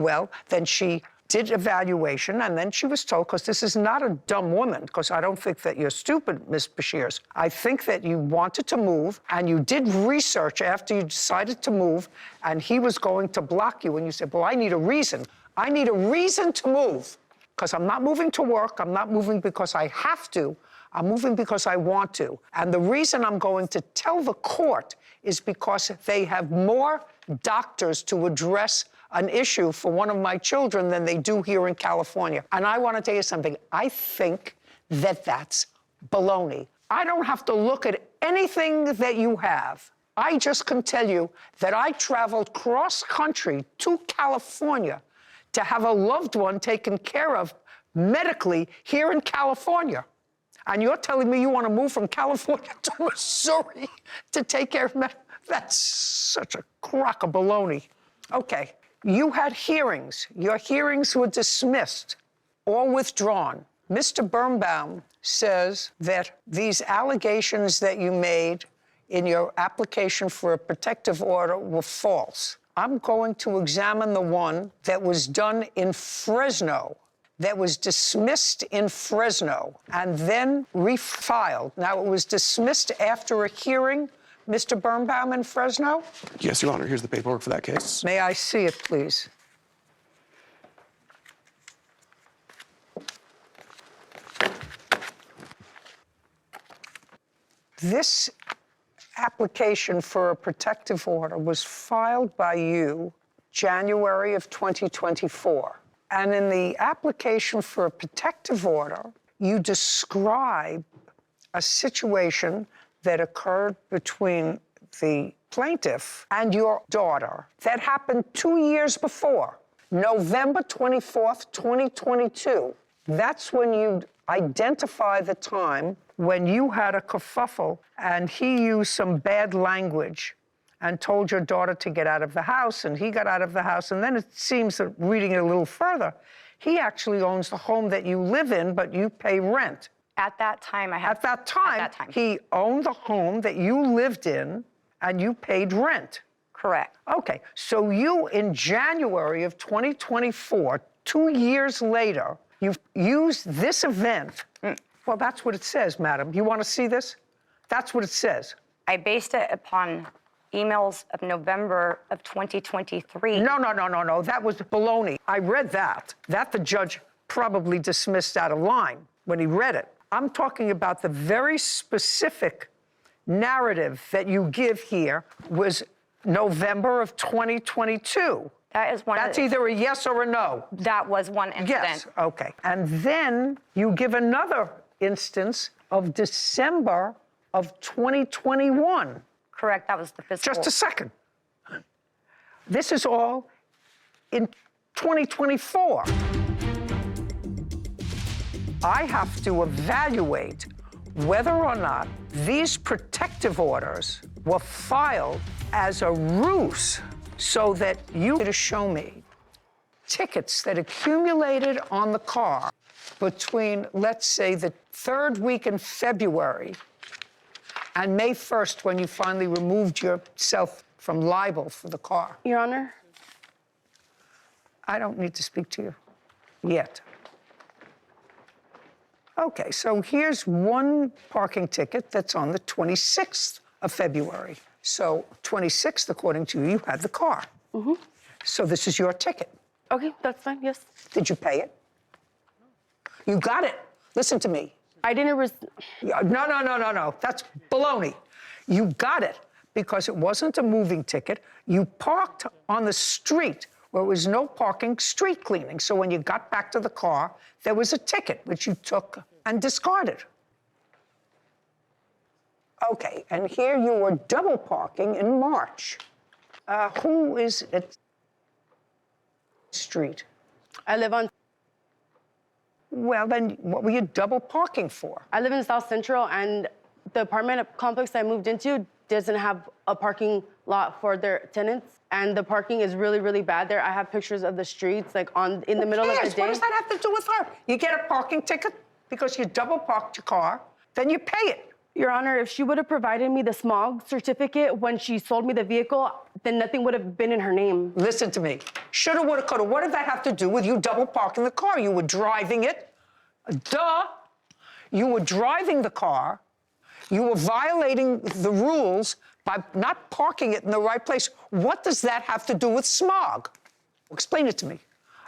Well, then she did evaluation, and then she was told, because this is not a dumb woman, because I don't think that you're stupid, Ms. Bashirs. I think that you wanted to move, and you did research after you decided to move, and he was going to block you, and you said, well, I need a reason. I need a reason to move, because I'm not moving to work. I'm not moving because I have to. I'm moving because I want to. And the reason I'm going to tell the court is because they have more doctors to address an issue for one of my children than they do here in California. And I want to tell you something. I think that that's baloney. I don't have to look at anything that you have. I just can tell you that I traveled cross-country to California to have a loved one taken care of medically here in California. And you're telling me you want to move from California to Missouri to take care of me? That's such a crock of baloney. Okay, you had hearings. Your hearings were dismissed or withdrawn. Mr. Birnbaum says that these allegations that you made in your application for a protective order were false. I'm going to examine the one that was done in Fresno, that was dismissed in Fresno and then refiled. Now, it was dismissed after a hearing, Mr. Birnbaum, in Fresno? Yes, Your Honor. Here's the paperwork for that case. May I see it, please? This application for a protective order was filed by you January of 2024. And in the application for a protective order, you describe a situation that occurred between the plaintiff and your daughter that happened 2 years before, November 24th, 2022. That's when you identify the time when you had a kerfuffle and he used some bad language and told your daughter to get out of the house, and he got out of the house. And then it seems that, reading it a little further, he actually owns the home that you live in, but you pay rent. At that time, At that time, he owned the home that you lived in, and you paid rent. Correct. Okay, so you, in January of 2024, 2 years later, you've used this event. Well, that's what it says, madam. You want to see this? That's what it says. I based it upon emails of November of 2023. No. That was baloney. I read that. That the judge probably dismissed out of line when he read it. I'm talking about the very specific narrative that you give here was November of 2022. That is one. That's either a yes or a no. That was one incident. Yes, okay. And then you give another instance of December of 2021. Correct, that was the physical. Just a second. This is all in 2024. I have to evaluate whether or not these protective orders were filed as a ruse so that you could show me tickets that accumulated on the car between, let's say, the third week in February and May 1st, when you finally removed yourself from libel for the car. Your Honor? I don't need to speak to you yet. Okay, so here's one parking ticket that's on the 26th of February. So 26th, according to you, you had the car. Mm-hmm. So this is your ticket. Okay, that's fine, yes. Did you pay it? You got it. Listen to me. I didn't No. That's baloney. You got it because it wasn't a moving ticket. You parked on the street where there was no parking, street cleaning. So when you got back to the car, there was a ticket which you took and discarded. Okay, and here you were double parking in March. Who is at street? I live on... Well, then what were you double parking for? I live in South Central, and the apartment complex I moved into doesn't have a parking lot for their tenants, and the parking is really, really bad there. I have pictures of the streets, like in the middle of the day. What does that have to do with her? You get a parking ticket because you double parked your car, then you pay it. Your Honor, if she would have provided me the smog certificate when she sold me the vehicle, then nothing would have been in her name. Listen to me. Shoulda, woulda, coulda. What did that have to do with you double parking the car? You were driving it. Duh. You were driving the car. You were violating the rules by not parking it in the right place. What does that have to do with smog? Explain it to me.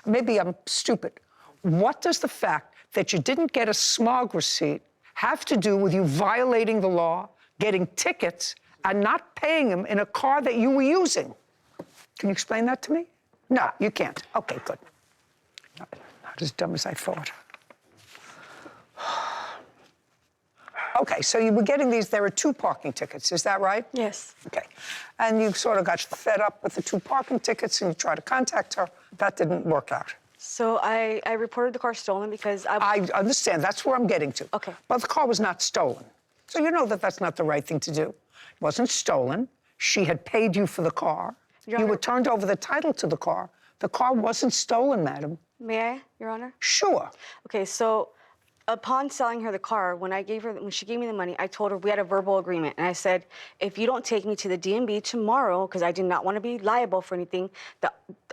Maybe I'm stupid. What does the fact that you didn't get a smog receipt have to do with you violating the law, getting tickets, and not paying them in a car that you were using? Can you explain that to me? No, you can't. Okay, good. Not as dumb as I thought. Okay, so you were getting these, there were 2 parking tickets, is that right? Yes. Okay. And you sort of got fed up with the 2 parking tickets and you tried to contact her. That didn't work out. So I reported the car stolen because I understand. That's where I'm getting to. Okay. But the car was not stolen. So you know that that's not the right thing to do. It wasn't stolen. She had paid you for the car. You were turned over the title to the car. The car wasn't stolen, madam. May I, Your Honor? Sure. Okay, so upon selling her the car, when she gave me the money, I told her we had a verbal agreement. And I said, if you don't take me to the DMV tomorrow, because I did not want to be liable for anything,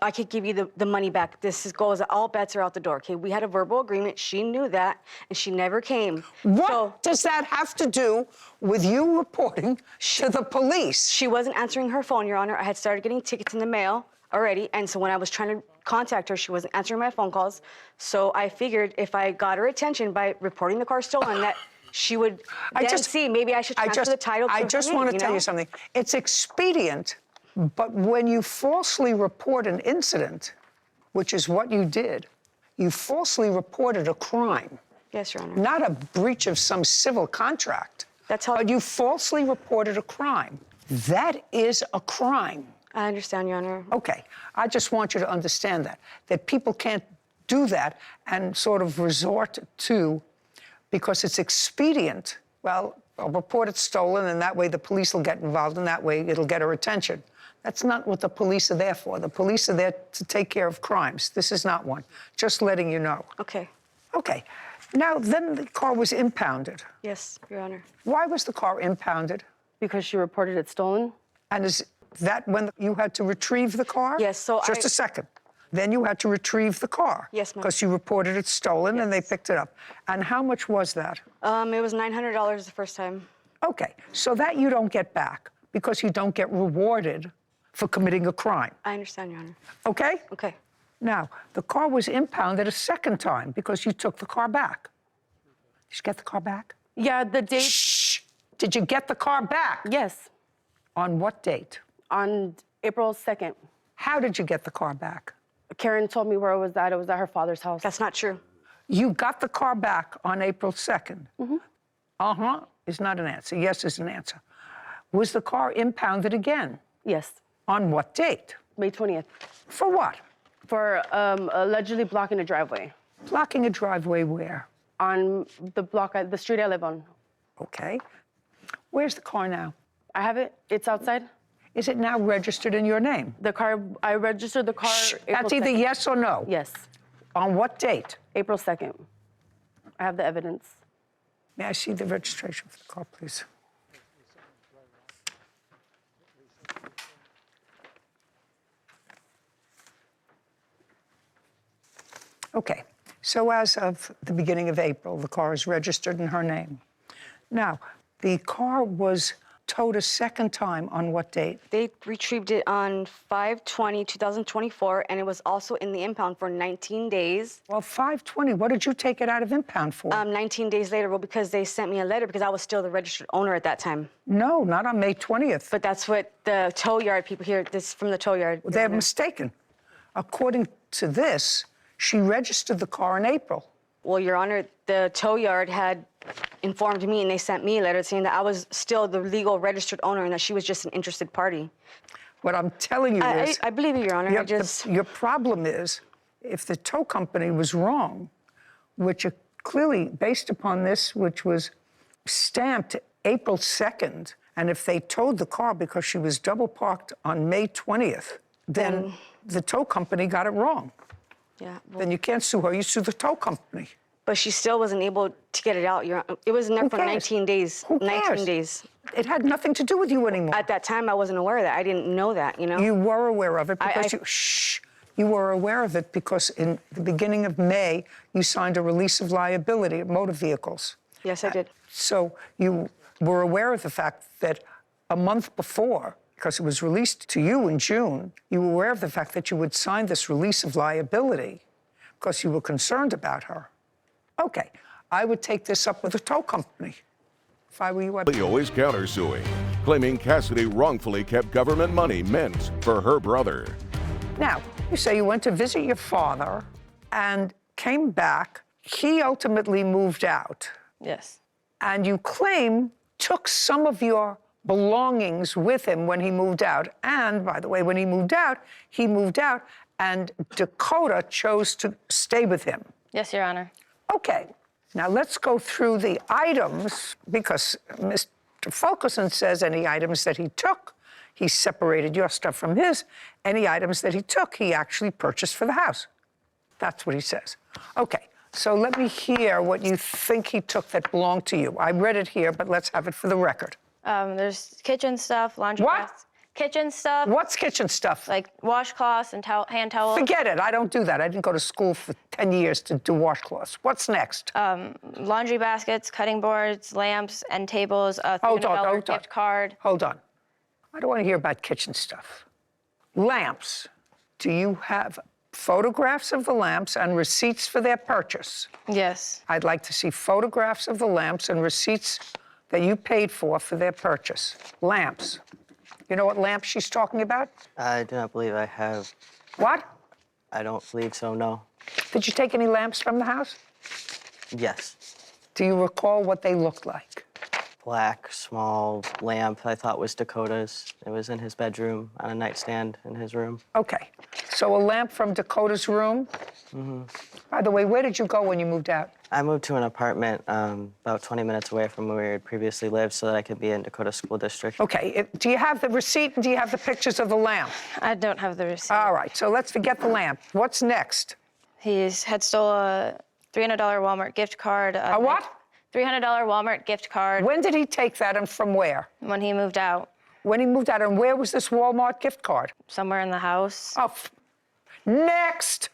I could give you the money back. Goes, all bets are out the door, okay? We had a verbal agreement. She knew that, and she never came. What does that have to do with you reporting to the police? She wasn't answering her phone, Your Honor. I had started getting tickets in the mail already, and so when I was trying to contact her, she wasn't answering my phone calls. So I figured if I got her attention by reporting the car stolen, that she would see maybe I should transfer the title to her I just name, want to tell know? you something. It's expedient, but when you falsely report an incident, which is what you did, you falsely reported a crime. Yes, Your Honor. Not a breach of some civil contract. That's how. But you falsely reported a crime. That is a crime. I understand, Your Honor. Okay. I just want you to understand that people can't do that and sort of resort to, because it's expedient, well, I'll report it stolen, and that way the police will get involved, and that way it'll get her attention. That's not what the police are there for. The police are there to take care of crimes. This is not one. Just letting you know. Okay. Okay. Now, then the car was impounded. Yes, Your Honor. Why was the car impounded? Because she reported it stolen. And is that when you had to retrieve the car? Yes, so Just a second. Then you had to retrieve the car. Yes, ma'am. Because you reported it stolen and they picked it up. And how much was that? It was $900 the first time. Okay, so that you don't get back because you don't get rewarded for committing a crime. I understand, Your Honor. Okay? Okay. Now, the car was impounded a second time because you took the car back. Did you get the car back? Yeah, the date. Shh! Did you get the car back? Yes. On what date? On April 2nd. How did you get the car back? Karen told me where it was at. It was at her father's house. That's not true. You got the car back on April 2nd. Mm-hmm. Uh-huh is not an answer. Yes is an answer. Was the car impounded again? Yes. On what date? May 20th. For what? For allegedly blocking a driveway. Blocking a driveway where? On the street I live on. Okay. Where's the car now? I have it. It's outside. Is it now registered in your name? The car, I registered the car. That's either yes or no? Yes. On what date? April 2nd. I have the evidence. May I see the registration for the car, please? Okay, so as of the beginning of April, the car is registered in her name. Now, the car was towed a second time on what date? They retrieved it on 5/20/2024, and it was also in the impound for 19 days. Well, 5/20, what did you take it out of impound for? 19 days later, well, because they sent me a letter because I was still the registered owner at that time. No, not on May 20th. But that's what the tow yard people here, this from the tow yard. They're mistaken. According to this, she registered the car in April. Well, Your Honor, the tow yard had informed me, and they sent me a letter saying that I was still the legal registered owner and that she was just an interested party. What I'm telling you is... I believe you, Your Honor. Your problem is, if the tow company was wrong, which clearly, based upon this, which was stamped April 2nd, and if they towed the car because she was double parked on May 20th, then the tow company got it wrong. Yeah. Well, Then you can't sue her, you sue the tow company. But she still wasn't able to get it out. It was in there Who for cares? 19 days. Who 19 cares? days. It had nothing to do with you anymore. At that time, I wasn't aware of that. I didn't know that, you know? You were aware of it because you were aware of it because in the beginning of May, you signed a release of liability of motor vehicles. Yes, I did. So you were aware of the fact that a month before, because it was released to you in June, you were aware of the fact that you would sign this release of liability because you were concerned about her. Okay, I would take this up with the tow company. If I were you, I'd... Leo is countersuing, claiming Cassidy wrongfully kept government money meant for her brother. Now, you say you went to visit your father and came back. He ultimately moved out. Yes. And you claim took some of your belongings with him when he moved out. And, by the way, when he moved out and Dakota chose to stay with him. Yes, Your Honor. Okay, now let's go through the items because Mr. Fulkerson says any items that he took, he separated your stuff from his. Any items that he took, he actually purchased for the house. That's what he says. Okay, so let me hear what you think he took that belonged to you. I read it here, but let's have it for the record. There's kitchen stuff, laundry baths. Kitchen stuff. What's kitchen stuff? Like washcloths and hand towels. Forget it. I don't do that. I didn't go to school for 10 years to do washcloths. What's next? Laundry baskets, cutting boards, lamps, end tables, a $300 gift card. Hold on. I don't want to hear about kitchen stuff. Lamps. Do you have photographs of the lamps and receipts for their purchase? Yes. I'd like to see photographs of the lamps and receipts that you paid for their purchase. Lamps. You know what lamp she's talking about? I do not believe I have. What? I don't believe so, no. Did you take any lamps from the house? Yes. Do you recall what they looked like? Black, small lamp I thought was Dakota's. It was in his bedroom on a nightstand in his room. Okay. So a lamp from Dakota's room? Mm-hmm. By the way, where did you go when you moved out? I moved to an apartment about 20 minutes away from where we had previously lived so that I could be in Dakota School District. Okay. Do you have the receipt and do you have the pictures of the lamp? I don't have the receipt. All right. So let's forget the lamp. What's next? He had stole a $300 Walmart gift card. A what? $300 Walmart gift card. When did he take that and from where? When he moved out. When he moved out, and where was this Walmart gift card? Somewhere in the house. Oh, next.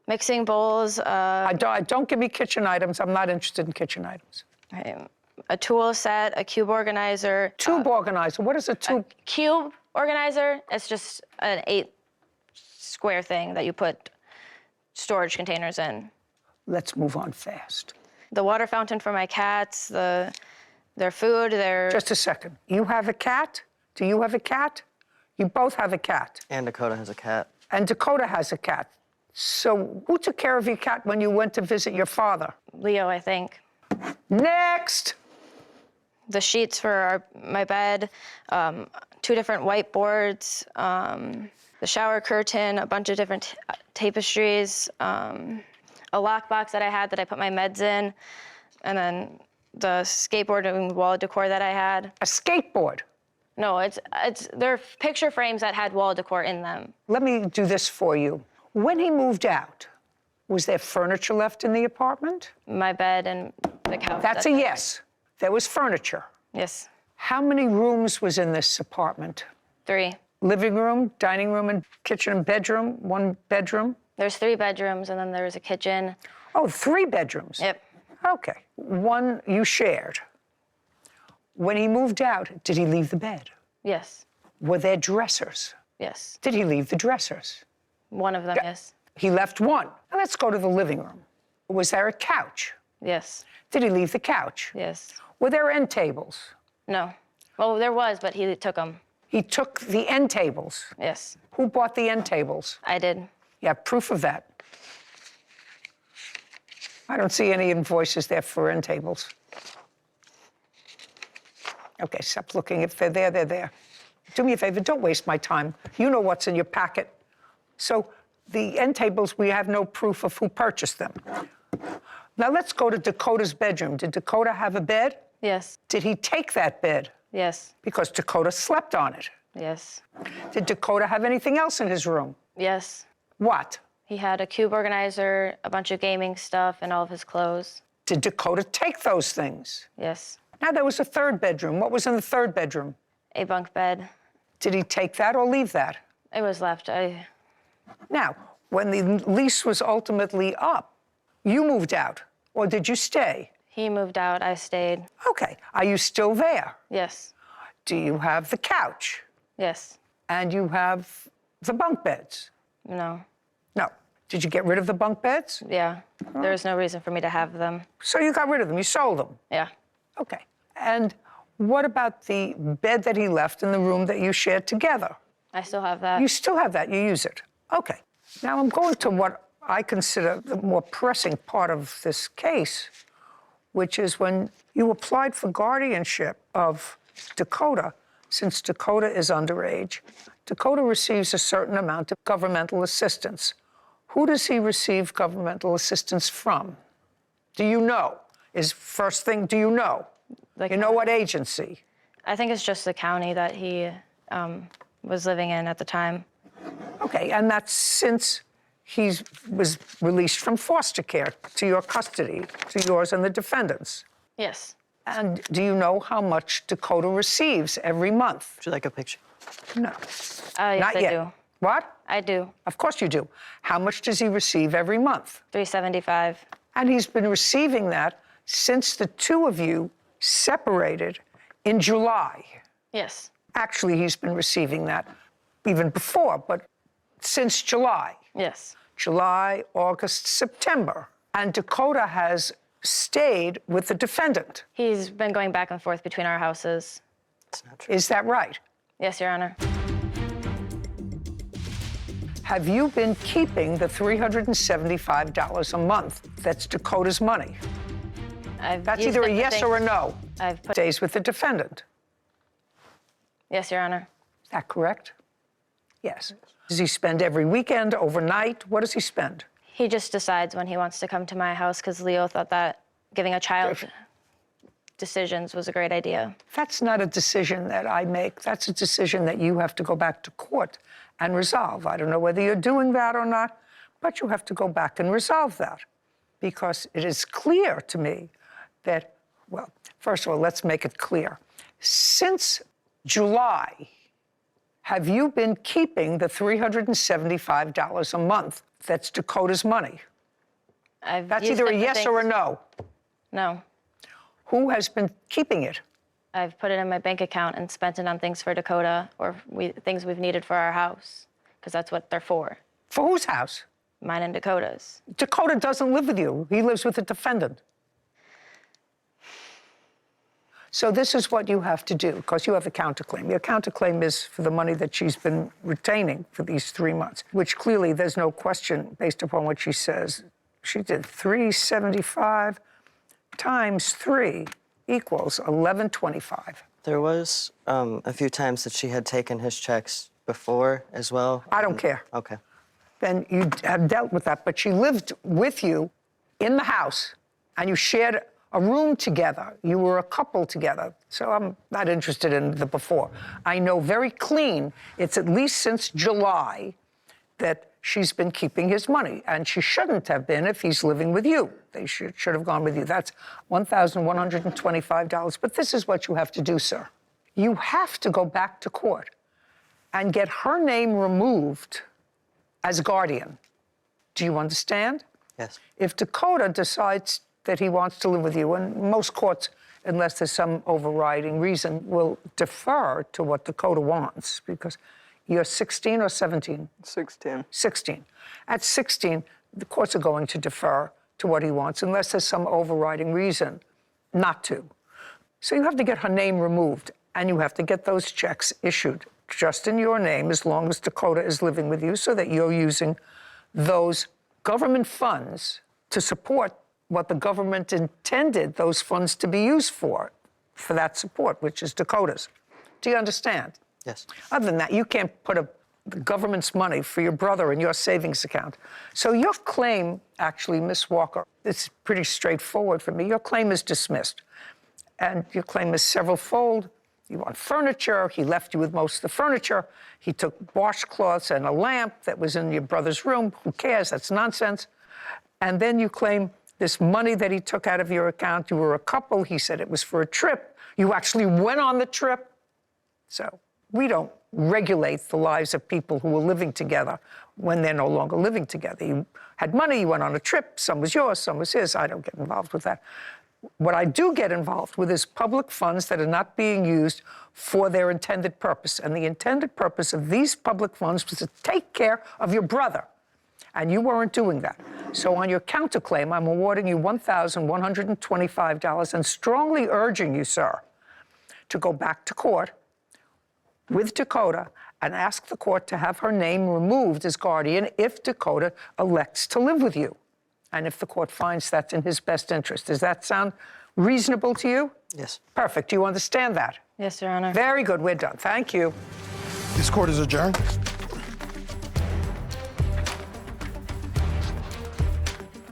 Mixing bowls. Don't give me kitchen items. I'm not interested in kitchen items. Right. A tool set, a cube organizer. Tube organizer. What is a tube? A cube organizer. It's just an 8 square thing that you put storage containers in. Let's move on fast. The water fountain for my cats, their food, their... Just a second. You have a cat? Do you have a cat? You both have a cat. And Dakota has a cat. And Dakota has a cat. So who took care of your cat when you went to visit your father? Leo, I think. Next. The sheets for my bed, 2 different whiteboards, the shower curtain, a bunch of different tapestries, a lockbox that I had that I put my meds in, and then the skateboard and wall decor that I had. A skateboard? No, they're picture frames that had wall decor in them. Let me do this for you. When he moved out, was there furniture left in the apartment? My bed and the couch. That's a yes. There was furniture. Yes. How many rooms was in this apartment? 3. Living room, dining room, and kitchen and bedroom, 1 bedroom? There's 3 bedrooms, and then there's a kitchen. Oh, 3 bedrooms? Yep. Okay. 1 you shared. When he moved out, did he leave the bed? Yes. Were there dressers? Yes. Did he leave the dressers? 1 of them, yes. He left 1. Now let's go to the living room. Was there a couch? Yes. Did he leave the couch? Yes. Were there end tables? No. Well, there was, but he took them. He took the end tables? Yes. Who bought the end tables? I did. You have proof of that? I don't see any invoices there for end tables. Okay, stop looking. If they're there, they're there. Do me a favor, don't waste my time. You know what's in your packet. So the end tables, we have no proof of who purchased them. Now let's go to Dakota's bedroom. Did Dakota have a bed? Yes. Did he take that bed? Yes. Because Dakota slept on it. Yes. Did Dakota have anything else in his room? Yes. What? He had a cube organizer, a bunch of gaming stuff, and all of his clothes. Did Dakota take those things? Yes. Now, there was a third bedroom. What was in the third bedroom? A bunk bed. Did he take that or leave that? It was left. Now, when the lease was ultimately up, you moved out, or did you stay? He moved out. I stayed. Okay. Are you still there? Yes. Do you have the couch? Yes. And you have the bunk beds? No. No. Did you get rid of the bunk beds? Yeah. There was no reason for me to have them. So you got rid of them, you sold them? Yeah. Okay. And what about the bed that he left in the room that you shared together? I still have that. You still have that, you use it. Okay. Now I'm going to what I consider the more pressing part of this case, which is when you applied for guardianship of Dakota. Since Dakota is underage, Dakota receives a certain amount of governmental assistance. Who does he receive governmental assistance from? Do you know? First thing, do you know? You know what agency? I think it's just the county that he was living in at the time. Okay, and that's since he was released from foster care to your custody, to yours and the defendants. Yes. And do you know how much Dakota receives every month? Would you like a picture? No. Yes, Not I yet. do. What? I do. Of course you do. How much does he receive every month? $375. And he's been receiving that since the two of you separated in July. Yes. Actually, he's been receiving that even before, but since July. Yes. July, August, September. And Dakota has stayed with the defendant. He's been going back and forth between our houses. That's not true. Is that right? Yes, Your Honor. Have you been keeping the $375 a month that's Dakota's money? That's used either a it for yes or a things- no. I've put. Stays with the defendant. Yes, Your Honor. Is that correct? Yes. Does he spend every weekend, overnight? What does he spend? He just decides when he wants to come to my house because Leo thought that giving a child decisions was a great idea. That's not a decision that I make. That's a decision that you have to go back to court and resolve. I don't know whether you're doing that or not, but you have to go back and resolve that because it is clear to me that, well, first of all, let's make it clear. Since July, have you been keeping the $375 a month that's Dakota's money? That's used either a it for yes or a no. No. Who has been keeping it? I've put it in my bank account and spent it on things for Dakota or things we've needed for our house because that's what they're for. For whose house? Mine and Dakota's. Dakota doesn't live with you. He lives with the defendant. So this is what you have to do, because you have a counterclaim. Your counterclaim is for the money that she's been retaining for these 3 months, which clearly there's no question based upon what she says. She did 375 times 3 equals 1125. There was a few times that she had taken his checks before as well. I don't care. Okay. Then you have dealt with that, but she lived with you in the house, and you shared a room together. You were a couple together. So I'm not interested in the before. I know very clean, it's at least since July that she's been keeping his money, and she shouldn't have been if he's living with you. They should have gone with you. That's $1,125. But this is what you have to do, sir. You have to go back to court and get her name removed as guardian. Do you understand? Yes. If Dakota decides that he wants to live with you, and most courts, unless there's some overriding reason, will defer to what Dakota wants, because you're 16 or 17? 16. 16. At 16, the courts are going to defer to what he wants, unless there's some overriding reason not to. So you have to get her name removed, and you have to get those checks issued just in your name as long as Dakota is living with you, so that you're using those government funds to support what the government intended those funds to be used for that support, which is Dakota's. Do you understand? Yes. Other than that, you can't put the government's money for your brother in your savings account. So your claim, actually, Ms. Walker, it's pretty straightforward for me. Your claim is dismissed. And your claim is several-fold. You want furniture. He left you with most of the furniture. He took washcloths and a lamp that was in your brother's room. Who cares? That's nonsense. And then you claim this money that he took out of your account. You were a couple. He said it was for a trip. You actually went on the trip. So we don't regulate the lives of people who were living together when they're no longer living together. You had money, you went on a trip, some was yours, some was his. I don't get involved with that. What I do get involved with is public funds that are not being used for their intended purpose. And the intended purpose of these public funds was to take care of your brother. And you weren't doing that. So on your counterclaim, I'm awarding you $1,125 and strongly urging you, sir, to go back to court with Dakota and ask the court to have her name removed as guardian if Dakota elects to live with you, and if the court finds that's in his best interest. Does that sound reasonable to you? Yes. Perfect. Do you understand that? Yes, Your Honor. Very good. We're done. Thank you. This court is adjourned.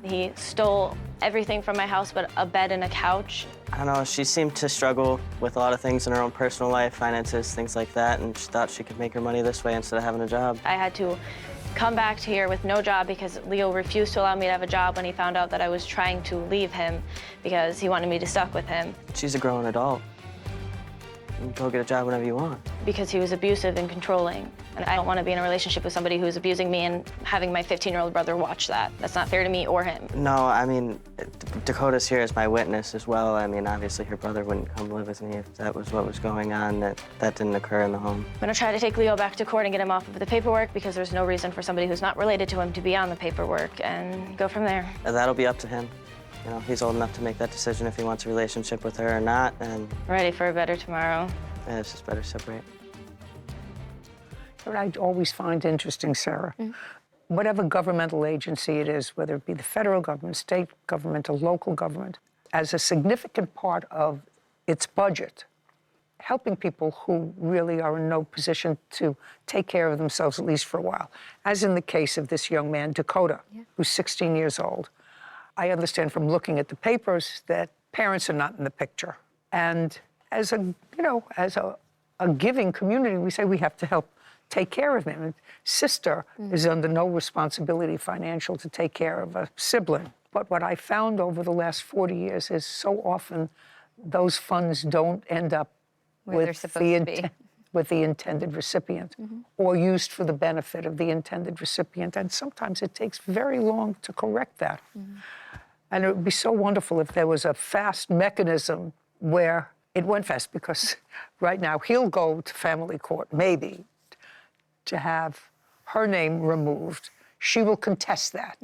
He stole everything from my house but a bed and a couch. I don't know, she seemed to struggle with a lot of things in her own personal life, finances, things like that, and she thought she could make her money this way instead of having a job. I had to come back to here with no job because Leo refused to allow me to have a job when he found out that I was trying to leave him because he wanted me to stuck with him. She's a grown adult. You can go get a job whenever you want. Because he was abusive and controlling. And I don't want to be in a relationship with somebody who's abusing me and having my 15-year-old brother watch that. That's not fair to me or him. No, I mean, Dakota's here as my witness as well. I mean, obviously her brother wouldn't come live with me if that was what was going on. That didn't occur in the home. I'm gonna try to take Leo back to court and get him off of the paperwork because there's no reason for somebody who's not related to him to be on the paperwork and go from there. That'll be up to him. You know, he's old enough to make that decision if he wants a relationship with her or not, and... Ready for a better tomorrow. Yeah, it's just better separate. What I always find interesting, Sarah, whatever governmental agency it is, whether it be the federal government, state government, or local government, as a significant part of its budget, helping people who really are in no position to take care of themselves, at least for a while. As in the case of this young man, Dakota, who's 16 years old. I understand from looking at the papers that parents are not in the picture. And as a giving community, we say we have to help take care of him. Sister is under no responsibility financial to take care of a sibling. But what I found over the last 40 years is so often those funds don't end up with the intended recipient or used for the benefit of the intended recipient. And sometimes it takes very long to correct that. And it would be so wonderful if there was a fast mechanism where it went fast, because right now he'll go to family court, maybe, to have her name removed. She will contest that.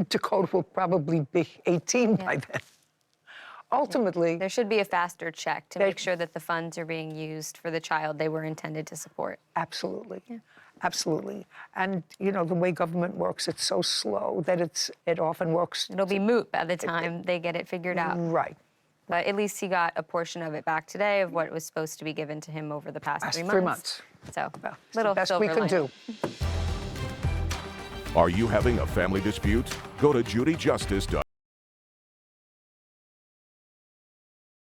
Dakota will probably be 18 by then. Ultimately, there should be a faster check to make sure that the funds are being used for the child they were intended to support. Absolutely. Absolutely. And, you know, the way government works, it's so slow that it often works. It'll be moot by the time they get it figured out. Right. But at least he got a portion of it back today of what was supposed to be given to him over the past 3 months. 3 months. So, well, little the best we can do. Are you having a family dispute? Go to judyjustice.com.